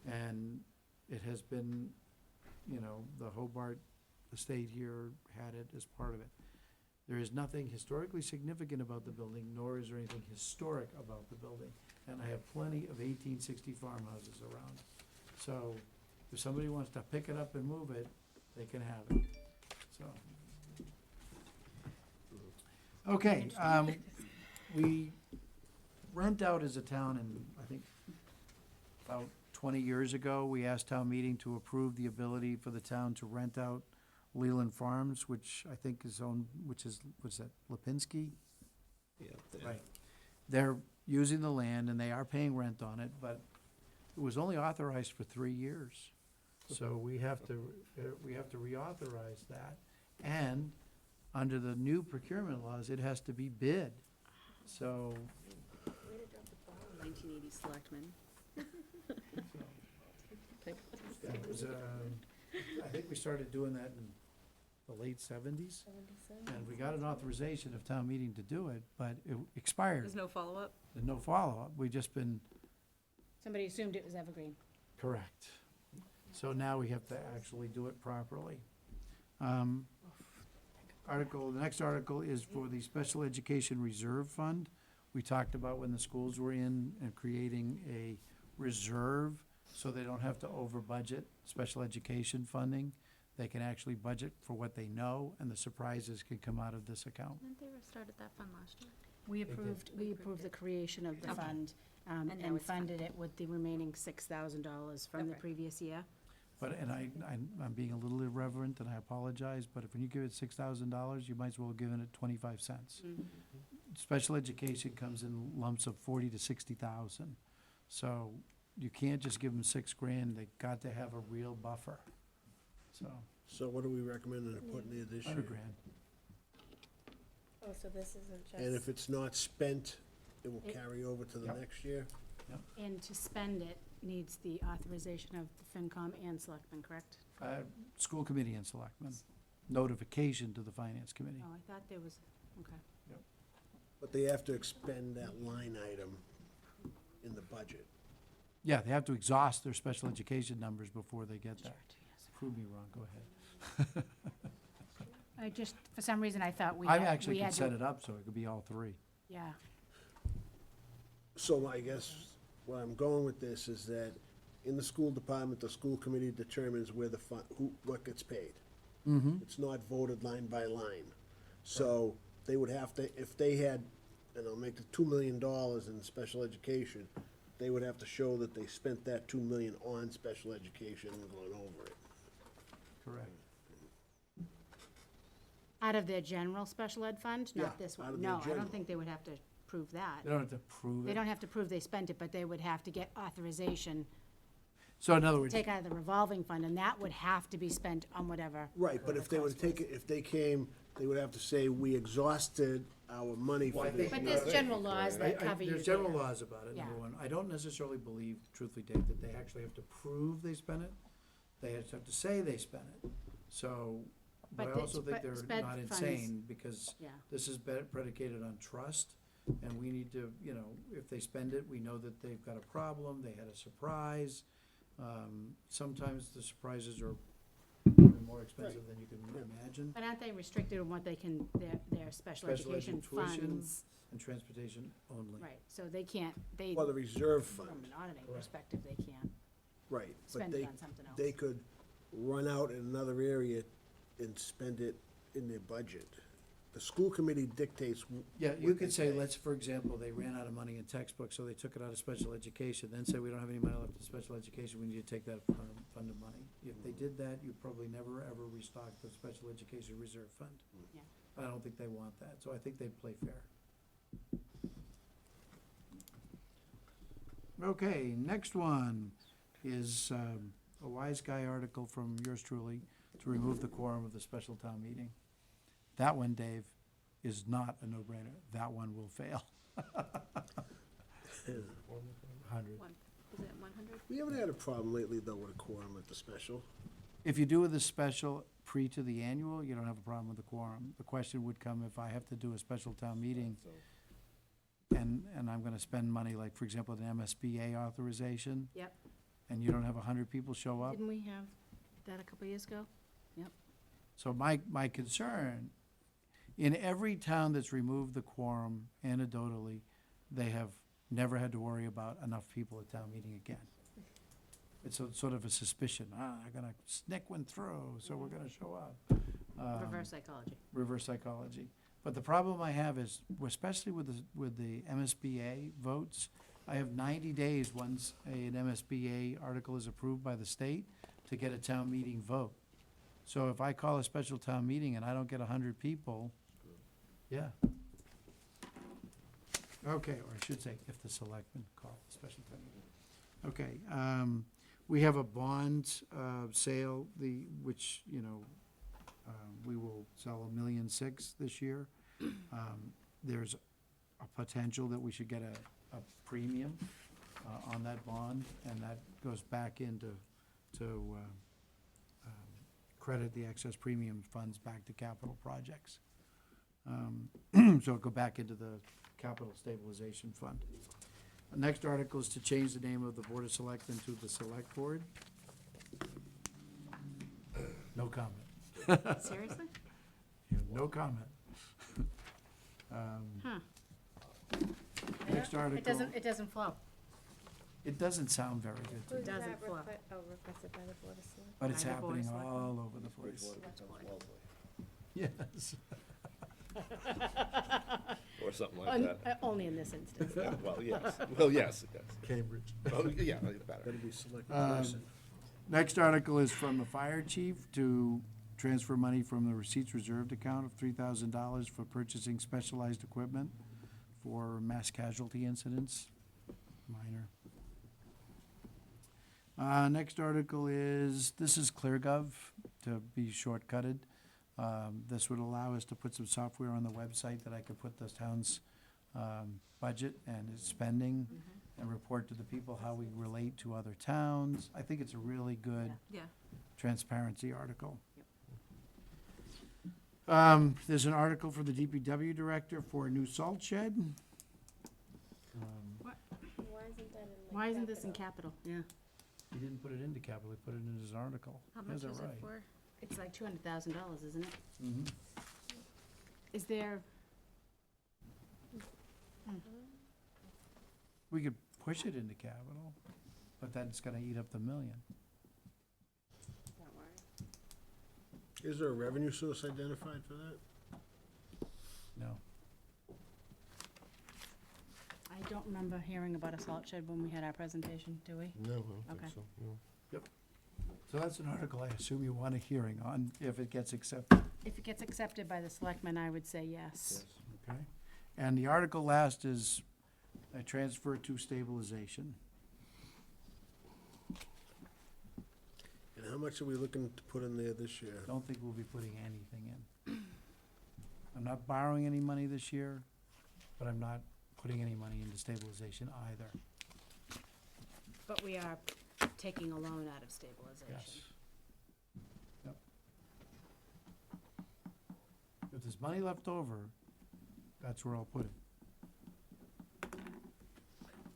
And it has been, you know, the Hobart estate here had it as part of it. There is nothing historically significant about the building, nor is there anything historic about the building. And I have plenty of 1860 farmhouses around. So if somebody wants to pick it up and move it, they can have it, so. Okay, we rent out as a town, and I think about 20 years ago, we asked town meeting to approve the ability for the town to rent out Leland Farms, which I think is owned, what's that, Lipinski? Yeah, Right. They're using the land and they are paying rent on it, but it was only authorized for 3 years. So we have to reauthorize that. And under the new procurement laws, it has to be bid. So 1980s selectmen. That was, I think we started doing that in the late seventies, and we got an authorization of town meeting to do it, but it expired. There's no follow-up? There's no follow-up. We've just been Somebody assumed it was evergreen. correct. So now we have to actually do it properly. The next article is for the Special Education Reserve Fund. We talked about when the schools were in and creating a reserve so they don't have to over budget special education funding. They can actually budget for what they know, and the surprises can come out of this account. Didn't they started that fund last year? We did. approved the creation of the Okay. fund, And now and it's fun- funded it with the remaining $6,000 from the Okay. previous year. But, and I'm being a little irreverent, and I apologize, but if when you give it $6,000, you might as well have given it 25 cents. Special education comes in lumps of 40 to 60,000. So you can't just give them $6,000, they got to have a real buffer. So, what do we recommend to put in there this year? $100,000. Oh, so this isn't just. And if it's not spent, it will It- carry over to the Yep. next year? And to spend it needs the authorization of the FinCom and Selectmen, correct? School committee and selectmen, notification to the finance committee. Oh, I thought there was, okay. But they have to expend that line item in the budget. Yeah, they have to exhaust their special education numbers before they get Sure, that. 2 years. Prove me wrong, go ahead. I just, for some reason, I thought we I had, actually we could had set to, it up so it could be all three. yeah. So I guess where I'm going with this is that in the school department, the school committee determines where the what gets paid. Mm-hmm. It's not voted line by line. So they would have to, if they had, and I'll make it $2 million in special education, they would have to show that they spent that $2 million on special education and gone over it. Correct. Out of their general special ed fund, not Yeah, this out one? of their No, I general. don't think they would have to prove that. They don't have to prove They it. don't have to prove they spent it, but they would have to get authorization, So in other words, take out of the revolving fund, and that would have to be spent on whatever. Right, but if they were to take it, if they came, they would have to say, we exhausted our money Well, for I this. think- But there's general laws that cover you there's general there. laws about it, number Yeah. one. I don't necessarily believe, truthfully, Dave, that they actually have to prove they spent it. They just have to say they spent it. So, but I But the also think they're sped not funds- insane, because Yeah. this is predicated on trust, and we need to, if they spend it, we know that they've got a problem, they had a surprise. Sometimes the surprises are more expensive than you can imagine, But aren't they restricted on what they can, their special Special education tuition. funds? and transportation only. Right, so they can't, Well, the reserve from fund, an auditing Correct. perspective, they can't right, but spend it on something else. they could run out in another area and spend it in their budget. The school committee dictates. Yeah, you what could they say, pay. let's, for example, they ran out of money in textbooks, so they took it out of special education, then say, we don't have any money left in special education, we need to take that fund of money. If they did that, you'd probably never, ever restock the special education reserve fund. Yeah. I don't think they want that, so I think they'd play fair. Okay, next one is a wise guy article from yours truly to remove the quorum of the special town meeting. That one, Dave, is not a no-brainer. That one will fail. 100. Is it 100? We haven't had a problem lately, though, with a quorum at the special. If you do with the special pre to the annual, you don't have a problem with the quorum. The question would come if I have to do a special town meeting and I'm gonna spend money, like, for example, an MSBA authorization, Yep, and you don't have 100 people show up. didn't we have that a couple years ago? So my concern, in every town that's removed the quorum anecdotally, they have never had to worry about enough people at town meeting again. It's sort of a suspicion, they're gonna sneak one through, so we're gonna show up. Reverse psychology. Reverse psychology. But the problem I have is, especially with the MSBA votes, I have 90 days once an MSBA article is approved by the state to get a town meeting vote. So if I call a special town meeting and I don't get 100 people, yeah. Okay, or I should say, if the selectmen call a special town meeting. Okay, we have a bond sale, which, we will sell $1.6 million this year. There's a potential that we should get a premium on that bond, and that goes back into, credit the excess premium funds back to capital projects. So it'll go back into the capital stabilization fund. The next article is to change the name of the Board of Selectmen to the Select Board. No comment. Seriously? Yeah, no comment. Huh. Next article, It doesn't flow. it doesn't sound very good to me, Who's Doesn't that flow. requested by the Board of Selectmen? but it's By the Board of happening Selectmen. all over the place. Yes. Or something like that. Only in this instance. Well, yes, well, yes, yes. Cambridge. Oh, yeah, better. Gotta be selected Um, person. Next article is from the fire chief to transfer money from the receipts reserved account of $3,000 for purchasing specialized equipment for mass casualty incidents, minor. Next article is, this is ClearGov, to be shortcutted. This would allow us to put some software on the website that I could put the town's budget and its spending and report to the people how we relate to other towns. I think it's a really good Yeah. transparency article. There's an article for the DPW director for a new salt shed. Why isn't that in like? Why isn't this in capital? capital? Yeah. He didn't put it into capital, he put it in his article. How He much has it is it right. for? It's like $200,000, isn't it? Mhm. Is there, We could push it into capital, but that's gonna eat up the million. Don't worry. Is there a revenue source identified for that? No. I don't remember hearing about a salt shed when we had our presentation, do we? No, I don't Okay. think so, no. So that's an article I assume you want a hearing on if it gets accepted, If it gets accepted by the selectmen, I would say yes. okay? And the article last is a transfer to stabilization. And how much are we looking to put in there this year? Don't think we'll be putting anything in. I'm not borrowing any money this year, but I'm not putting any money into stabilization either. But we are taking a loan out of stabilization. Yes. Yep. If there's money left over, that's where I'll put it.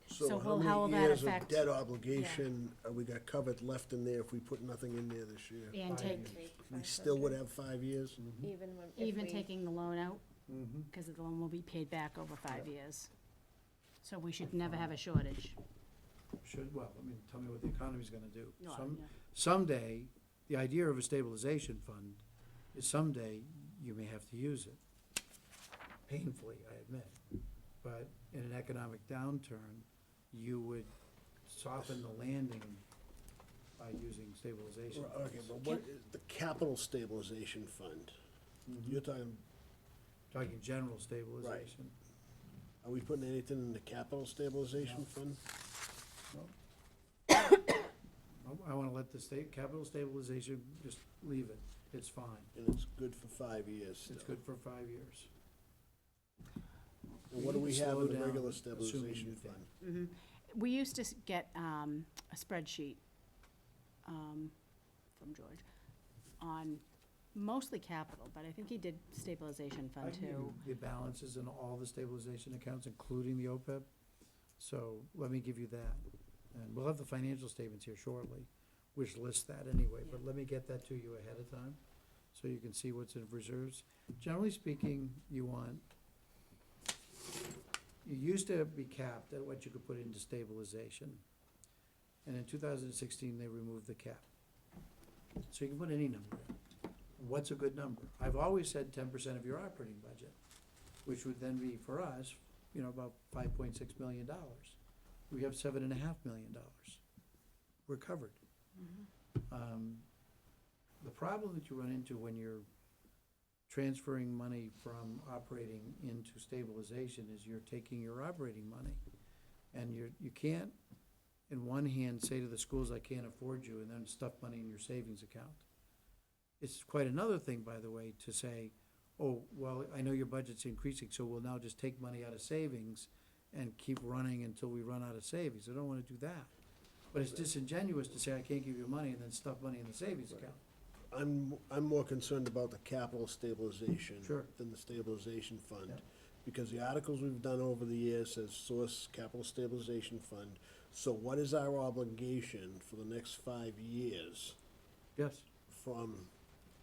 So how how will many that years of affect- debt obligation we got covered left in there if we put nothing in there this year? And take, We still would have 5 years? Even when, if even we- taking the loan out, Mm-hmm. because the loan will be paid back over 5 years. So we should never have a shortage. Should, well, I mean, tell me what the economy's gonna do. No, yeah. Someday, the idea of a stabilization fund is someday you may have to use it. Painfully, I admit. But in an economic downturn, you would soften the landing by using stabilization funds. Okay, but what, is the capital stabilization fund? Mhm. You're talking, Talking general stabilization. are we putting anything in the capital stabilization fund? I wanna let the state, capital stabilization, just leave it. It's fine. And it's good for 5 years still? It's good for 5 years. And what do we can have slow in the down, regular assuming stabilization you think. fund? We used to get a spreadsheet from George on mostly capital, but I think he did stabilization I fund can give too. you the balances in all the stabilization accounts, including the OPEB. So let me give you that. And we'll have the financial statements here shortly, which lists that anyway, but let me get that to you ahead of time, so you can see what's in reserves. Generally speaking, you used to be capped at what you could put into stabilization. And in 2016, they removed the cap. So you can put any number in. What's a good number? I've always said 10% of your operating budget, which would then be, for us, about $5.6 million. We have $7.5 million. We're covered. The problem that you run into when you're transferring money from operating into stabilization is you're taking your operating money. And you can't, in one hand, say to the schools, I can't afford you, and then stuff money in your savings account. It's quite another thing, by the way, to say, oh, well, I know your budget's increasing, so we'll now just take money out of savings and keep running until we run out of savings. I don't wanna do that. But it's disingenuous to say I can't give you money and then stuff money in the savings account. I'm more concerned about the capital stabilization. Sure. Than the stabilization fund. Yeah. Because the articles we've done over the years says source capital stabilization fund. So what is our obligation for the next 5 years Yes, from,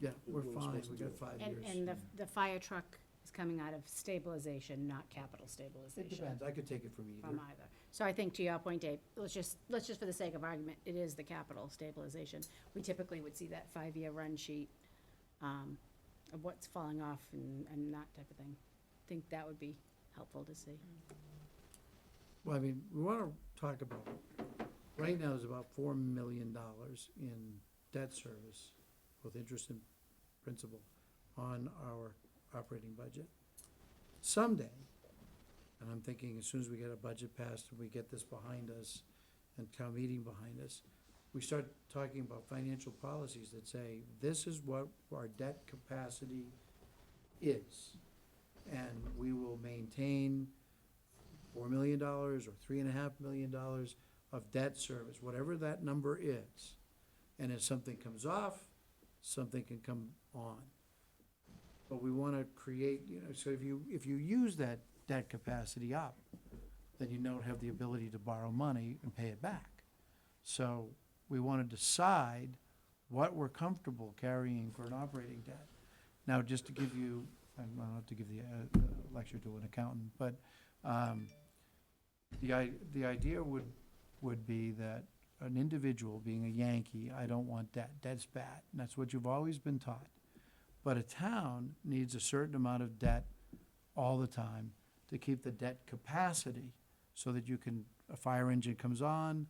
yeah, we're What we're fine, supposed we to got do. 5 And, years. and the fire truck is coming out of stabilization, not capital It stabilization. depends, I could take it from either. From either. So I think to your point, Dave, let's just for the sake of argument, it is the capital stabilization. We typically would see that 5-year run sheet, of what's falling off and that type of thing. I think that would be helpful to see. Well, I mean, we wanna talk about, right now, there's about $4 million in debt service, both interest and principal, on our operating budget. Someday, and I'm thinking as soon as we get a budget passed and we get this behind us and town meeting behind us, we start talking about financial policies that say, this is what our debt capacity is. And we will maintain $4 million or $3.5 million of debt service, whatever that number is. And if something comes off, something can come on. But we wanna create, so if you use that debt capacity up, then you don't have the ability to borrow money and pay it back. So we wanna decide what we're comfortable carrying for an operating debt. Now, just to give you, I don't have to give the lecture to an accountant, but the idea would be that an individual, being a Yankee, I don't want debt, debt's bad, and that's what you've always been taught. But a town needs a certain amount of debt all the time to keep the debt capacity, so that you can, a fire engine comes on,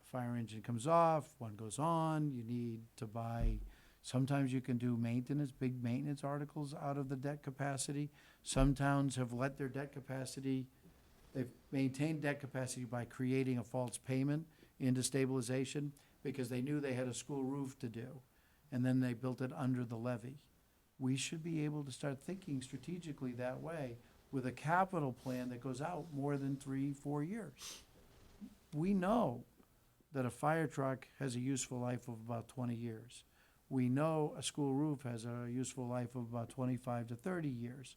a fire engine comes off, one goes on, you need to buy, sometimes you can do maintenance, big maintenance articles out of the debt capacity. Some towns have let their debt capacity, they've maintained debt capacity by creating a false payment into stabilization, because they knew they had a school roof to do, and then they built it under the levee. We should be able to start thinking strategically that way, with a capital plan that goes out more than 3-4 years. We know that a fire truck has a useful life of about 20 years. We know a school roof has a useful life of about 25 to 30 years.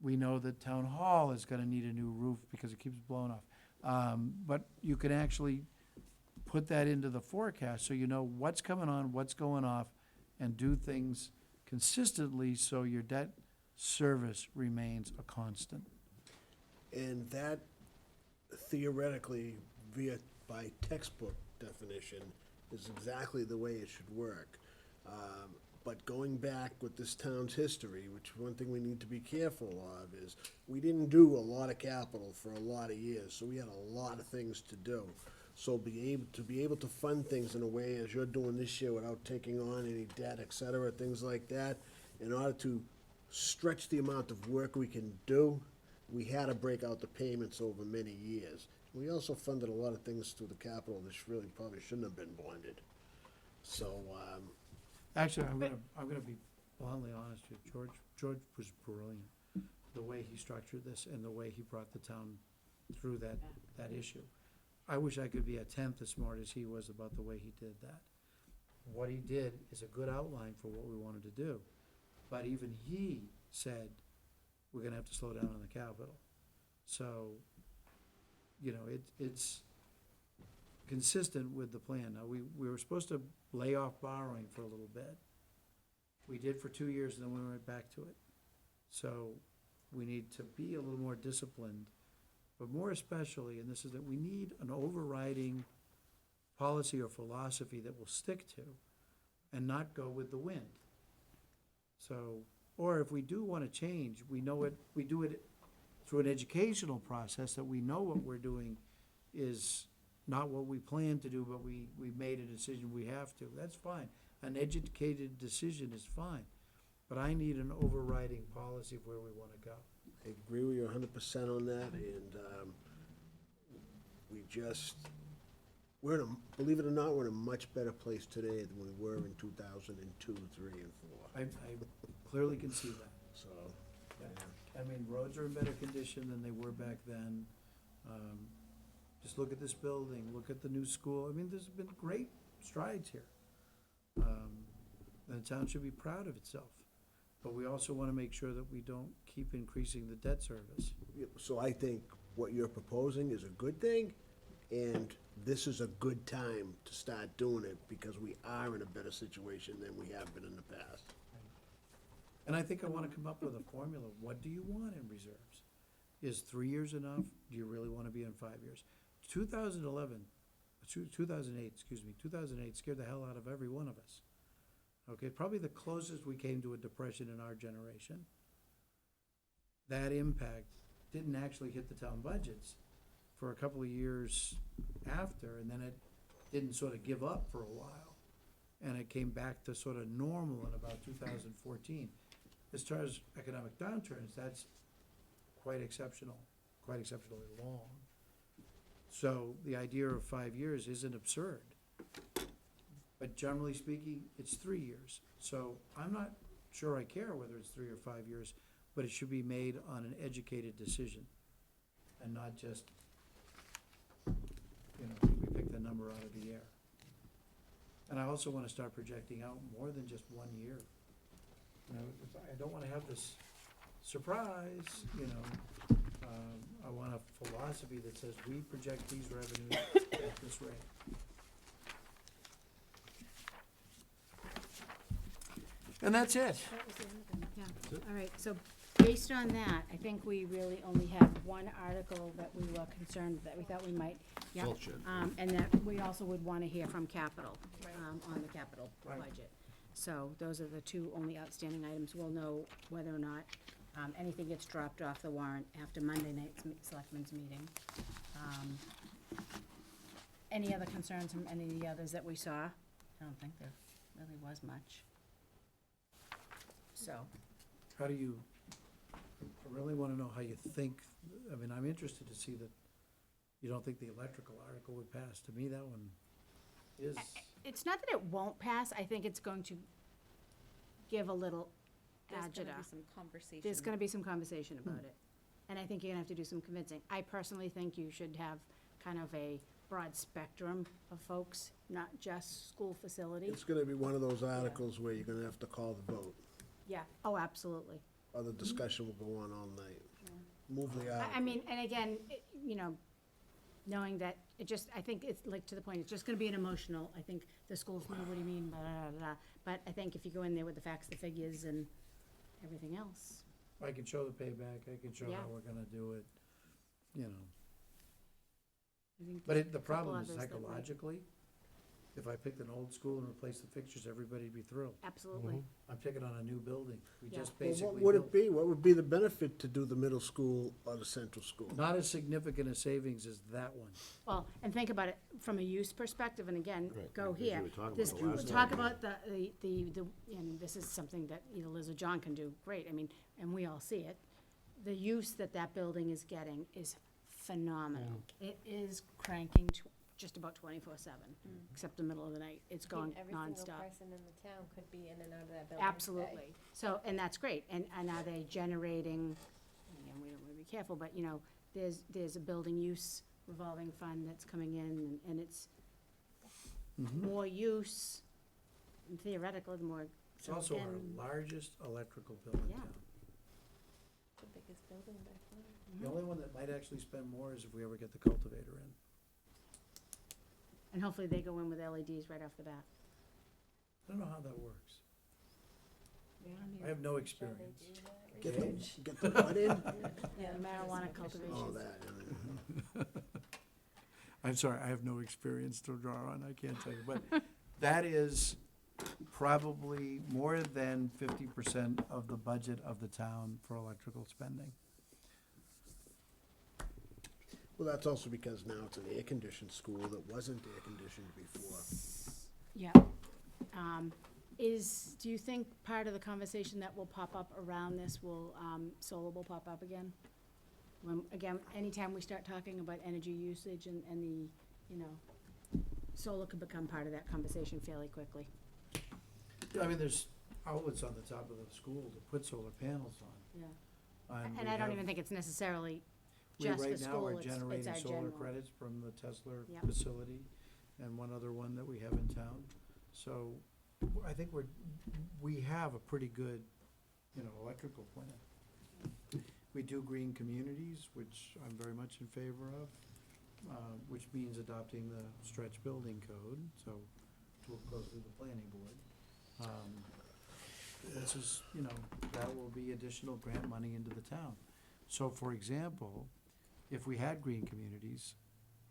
We know that town hall is gonna need a new roof because it keeps blowing off. But you can actually put that into the forecast, so you know what's coming on, what's going off, and do things consistently so your debt service remains a constant. and that theoretically, by textbook definition, is exactly the way it should work. But going back with this town's history, which one thing we need to be careful of is, we didn't do a lot of capital for a lot of years, so we had a lot of things to do. So be able to fund things in a way as you're doing this year without taking on any debt, et cetera, things like that, in order to stretch the amount of work we can do, we had to break out the payments over many years. We also funded a lot of things through the capital that really probably shouldn't have been bonded. So, Actually, I'm gonna be bluntly honest with you. George was brilliant, the way he structured this and the way he brought the town through that issue. I wish I could be a tenth as smart as he was about the way he did that. What he did is a good outline for what we wanted to do. But even he said, we're gonna have to slow down on the capital. So, it's consistent with the plan. Now, we were supposed to lay off borrowing for a little bit. We did for 2 years, and then we went back to it. So we need to be a little more disciplined, but more especially, and this is that we need an overriding policy or philosophy that we'll stick to and not go with the wind. So, or if we do want to change, we know it, we do it through an educational process, that we know what we're doing is not what we plan to do, but we made a decision we have to. That's fine. An educated decision is fine. But I need an overriding policy of where we want to go. I agree with you 100% on that, and believe it or not, we're in a much better place today than we were in 2002, 3, and 4. I clearly can see that. so. Yeah. I mean, roads are in better condition than they were back then. Just look at this building, look at the new school. I mean, there's been great strides here. And the town should be proud of itself. But we also want to make sure that we don't keep increasing the debt service. Yeah, so I think what you're proposing is a good thing, and this is a good time to start doing it, because we are in a better situation than we have been in the past. And I think I want to come up with a formula. What do you want in reserves? Is 3 years enough? Do you really want to be in 5 years? 2008 scared the hell out of every one of us. Okay, probably the closest we came to a depression in our generation. That impact didn't actually hit the town budgets for a couple of years after, and then it didn't sort of give up for a while. And it came back to sort of normal in about 2014. As far as economic downturns, that's quite exceptionally long. So the idea of 5 years isn't absurd. But generally speaking, it's 3 years. So I'm not sure I care whether it's 3 or 5 years, but it should be made on an educated decision and not just, we pick the number out of the air. And I also want to start projecting out more than just 1 year. I don't want to have this surprise, I want a philosophy that says we project these revenues at this rate. And that's it. That was the end of them, yeah. All right, so based on that, I think we really only have one article that we were concerned, that we thought we might, yeah. Salt shed. And that we also would want to hear from capital, on the capital Right. budget. So those are the two only outstanding items. We'll know whether or not, anything gets dropped off the warrant after Monday night's selectmen's meeting. Any other concerns from any of the others that we saw? I don't think there really was much. So, How do you, I really want to know how you think, I'm interested to see that you don't think the electrical article would pass. To me, that one is, it's not that it won't pass, I think it's going to give a little There's agita. gonna be some conversation. There's gonna be some conversation about it. And I think you're gonna have to do some convincing. I personally think you should have kind of a broad spectrum of folks, not just school facility. It's gonna be one of those articles where you're gonna have to call the vote, Yeah, oh, absolutely. or the discussion will go on all night. Move the article. I mean, and again, knowing that I think it's like to the point, it's just gonna be an emotional, I think the schools know what do you mean, blah, blah, blah. But I think if you go in there with the facts, the figures, and everything else. I can show the payback, I can show Yeah. how we're going to do it, I think But there's the a couple problem is others that might- psychologically, if I picked an old school and replaced the fixtures, everybody'd be thrilled. Absolutely. I'm picking on a new building. We Yeah. just Well, basically what would built. it be? What would be the benefit to do the middle school or the central school? Not as significant a savings as that one. Well, and think about it from a use perspective, and again, Right, go because you here. were talking This, about the we'll last talk time. about and this is something that either Liz or John can do, great, and we all see it. The use that building is getting is phenomenal. It is cranking just about 24/7, except the middle of the night. It's going Every single nonstop. person in the town could be in and out of that building. today. Absolutely. So, and that's great. And are they generating, and we don't want to be careful, but, there's a building use revolving fund that's coming in, and it's more use, and theoretically, the more. It's so also our again, largest electrical bill in Yeah. town. The biggest building by far. The only one that might actually spend more is if we ever get the cultivator in. And hopefully they go in with LEDs right off the bat. I don't know how that works. We don't need I have no Sure they experience. do that. Get the what in? marijuana cultivation. Oh, that, I'm sorry, I have no experience to draw on, I can't tell you, but that is probably more than 50% of the budget of the town for electrical spending. Well, that's also because now it's an air-conditioned school that wasn't air-conditioned before. Yeah. Do you think part of the conversation that will pop up around this solar will pop up again? Again, anytime we start talking about energy usage and the, solar could become part of that conversation fairly quickly. I mean, there's outlets on the top of the school to put solar panels on. Yeah. And And we I don't have- even think it's necessarily we just the right now school, are it's our generating solar general. credits from the Tesla Yep. facility and one other one that we have in town. So I think we have a pretty good, electrical plan. We do green communities, which I'm very much in favor of, which means adopting the stretch building code, so to work closely with the planning board. This is, that will be additional grant money into the town. So for example, if we had green communities,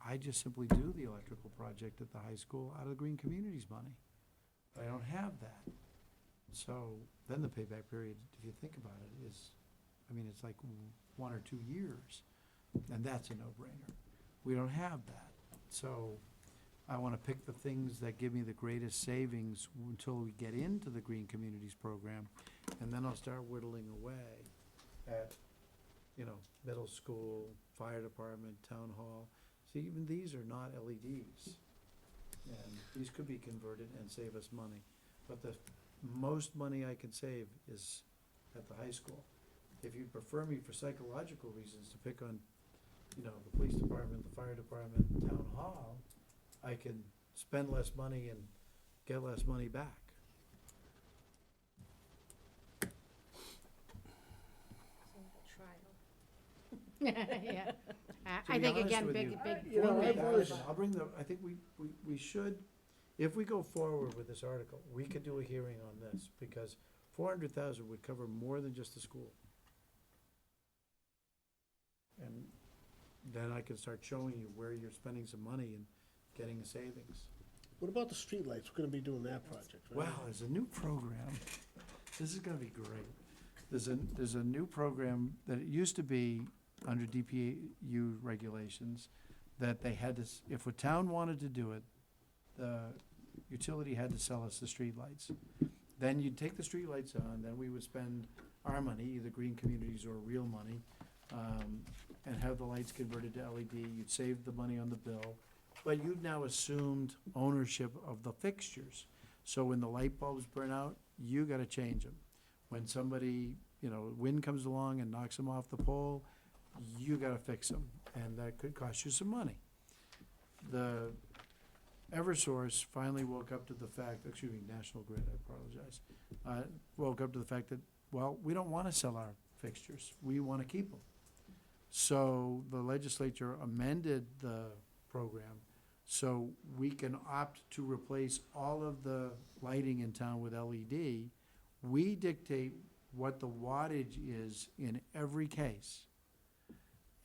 I just simply do the electrical project at the high school out of the green communities money. But I don't have that. So then the payback period, if you think about it, is, it's like 1 or 2 years, and that's a no-brainer. We don't have that. So I want to pick the things that give me the greatest savings until we get into the Green Communities program, and then I'll start whittling away at, middle school, fire department, town hall. See, even these are not LEDs. And these could be converted and save us money. But the most money I can save is at the high school. If you prefer me for psychological reasons to pick on, the police department, the fire department, town hall, I can spend less money and get less money back. Yeah. To I be think honest again, with big, you, big. You know, I've always- I'll bring I think we should, if we go forward with this article, we could do a hearing on this, because 400,000 would cover more than just the school. And then I can start showing you where you're spending some money and getting a savings. What about the streetlights? We're gonna be doing that project, right? Wow, there's a new program. This is gonna be great. There's a new program that it used to be under DPU regulations, that they had to, if a town wanted to do it, the utility had to sell us the streetlights. Then you'd take the streetlights on, then we would spend our money, either green communities or real money, and have the lights converted to LED. You'd save the money on the bill, but you've now assumed ownership of the fixtures. So when the light bulbs burn out, you gotta change them. When somebody, wind comes along and knocks them off the pole, you gotta fix them, and that could cost you some money. The Eversource finally woke up to the fact, National Grid, I apologize, woke up to the fact that, well, we don't wanna sell our fixtures, we wanna keep them. So the legislature amended the program so we can opt to replace all of the lighting in town with LED. We dictate what the wattage is in every case.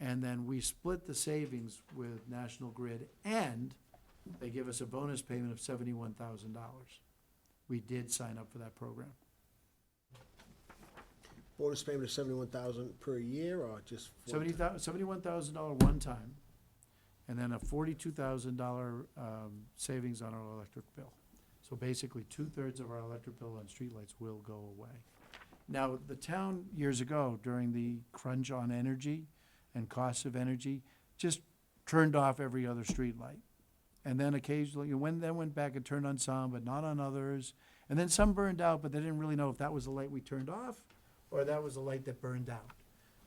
And then we split the savings with National Grid, and they give us a bonus payment of $71,000. We did sign up for that program. Bonus payment of 71,000 per year, or just? $71,000 one time, and then a $42,000 savings on our electric bill. So basically, 2/3 of our electric bill on streetlights will go away. Now, the town, years ago, during the crunch on energy and costs of energy, just turned off every other streetlight. And then occasionally, went back and turned on some, but not on others. And then some burned out, but they didn't really know if that was the light we turned off or that was the light that burned out.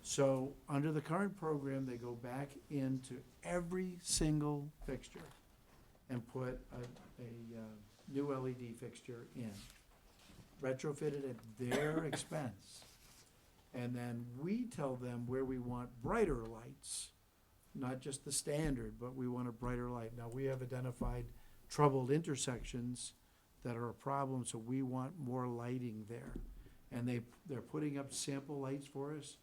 So under the current program, they go back into every single fixture and put a new LED fixture in, retrofitted at their expense. And then we tell them where we want brighter lights, not just the standard, but we want a brighter light. Now, we have identified troubled intersections that are a problem, so we want more lighting there. And they're putting up sample lights for us.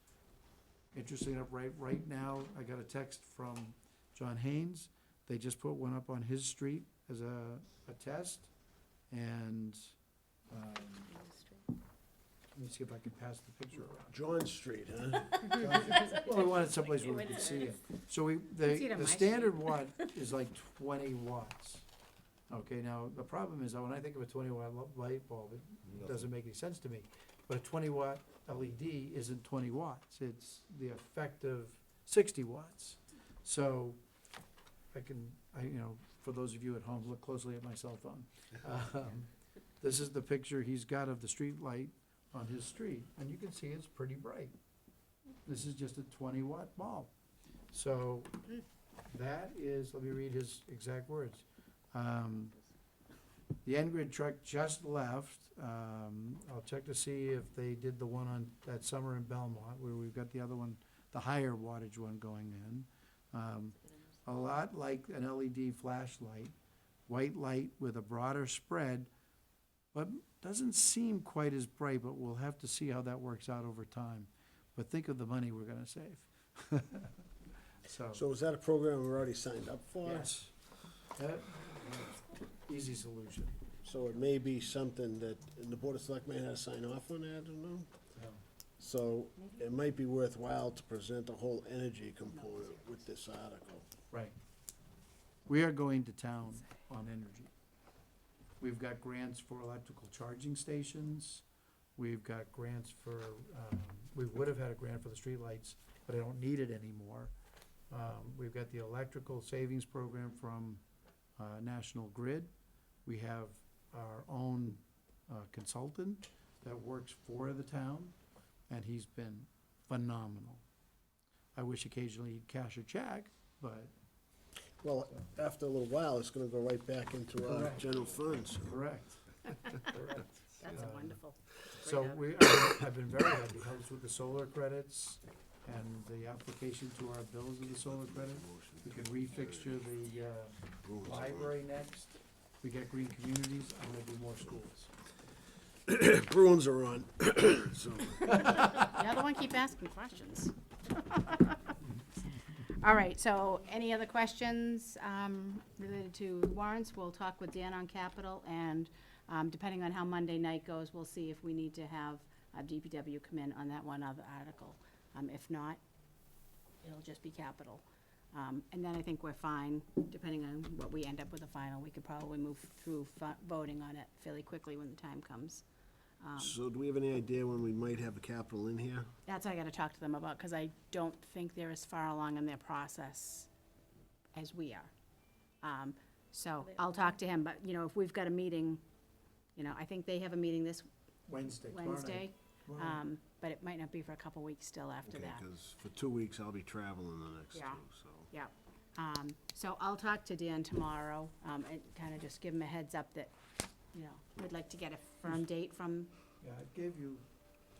Interesting enough, right now, I got a text from John Haynes. They just put one up on his street as a test. And, let me see if I can pass the picture around. John Street, huh? Well, we wanted someplace where we could see it. So see it on the my standard watt is like 20 watts. Okay, now, the problem is that when I think of a 20-watt light bulb, it doesn't make any sense to me. But a 20-watt LED isn't 20 watts. It's the effective 60 watts. So I, for those of you at home, look closely at my cell phone. This is the picture he's got of the street light on his street, and you can see it's pretty bright. This is just a 20-watt bulb. So that is, let me read his exact words. The N-Grid truck just left. I'll check to see if they did the one on that summer in Belmont, where we've got the other one, the higher wattage one going in. A lot like an LED flashlight, white light with a broader spread, but doesn't seem quite as bright, but we'll have to see how that works out over time. But think of the money we're gonna save. So is that a program we're already signed up for? Yes. Easy solution. So it may be something that, and the Board of Selectmen has to sign off on that, I don't know? So it might be worthwhile to present a whole energy component with this article. Right. We are going to town on energy. We've got grants for electrical charging stations. We've got grants for, we would have had a grant for the streetlights, but I don't need it anymore. We've got the electrical savings program from National Grid. We have our own consultant that works for the town, and he's been phenomenal. I wish occasionally he'd cash a check, but. Well, after a little while, it's gonna go right back into our Correct. general funds. Correct. Correct. That's wonderful. So I've been very happy, helps with the solar credits and the application to our bills of the solar credit. We can refixture the library next. We get green communities, and we'll do more schools. Bruins are on, so. You're the one keep asking questions. All right, so any other questions related to warrants? We'll talk with Dan on capital, and depending on how Monday night goes, we'll see if we need to have DPW come in on that one other article. If not, it'll just be capital. And then I think we're fine, depending on what we end up with a final. We could probably move through voting on it fairly quickly when the time comes. So do we have any idea when we might have the capital in here? That's what I gotta talk to them about, because I don't think they're as far along in their process as we are. So I'll talk to him, but, you know, if we've got a meeting, you know, I think they have a meeting this Wednesday, tomorrow night. Wednesday, Tomorrow night. but it might not be for a couple weeks still after Okay, that. because for 2 weeks, I'll be traveling the next two, Yeah. so. Yeah, so I'll talk to Dan tomorrow, and kind of just give him a heads up that, you know, we'd like to get a firm date from, Yeah, I gave you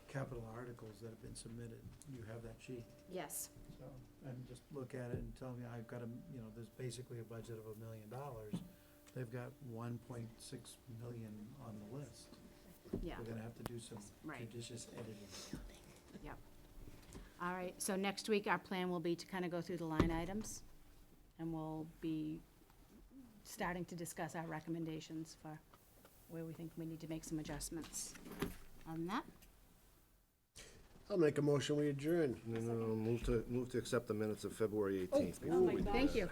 capital articles that have been submitted. You have that sheet. yes, So, and just look at it and tell me, I've got you know, there's basically a budget of $1 million. They've got 1.6 million on the list. yeah, We're gonna have to do some Right. judicious editing. yep. All right, so next week, our plan will be to kind of go through the line items, and we'll be starting to discuss our recommendations for where we think we need to make some adjustments on that. I'll make a motion, we adjourn. No, move to accept the minutes of February 18th. before we do Thank that. you,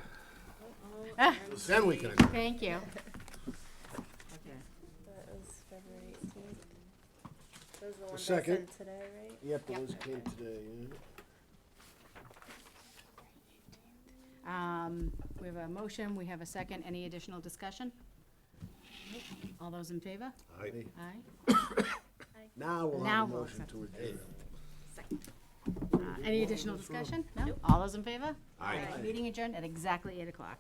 Then we can. thank you. Okay. That was February 18th. Those are the ones I second. sent today, right? Yep, the Yep. ones came today, yeah. We have a motion, we have a second, any additional discussion? All those in favor? Aye. Aye. Now we'll Now have a we'll motion accept to adjourn. Any additional discussion? No? All those in favor? Aye. Meeting adjourned at exactly 8 o'clock.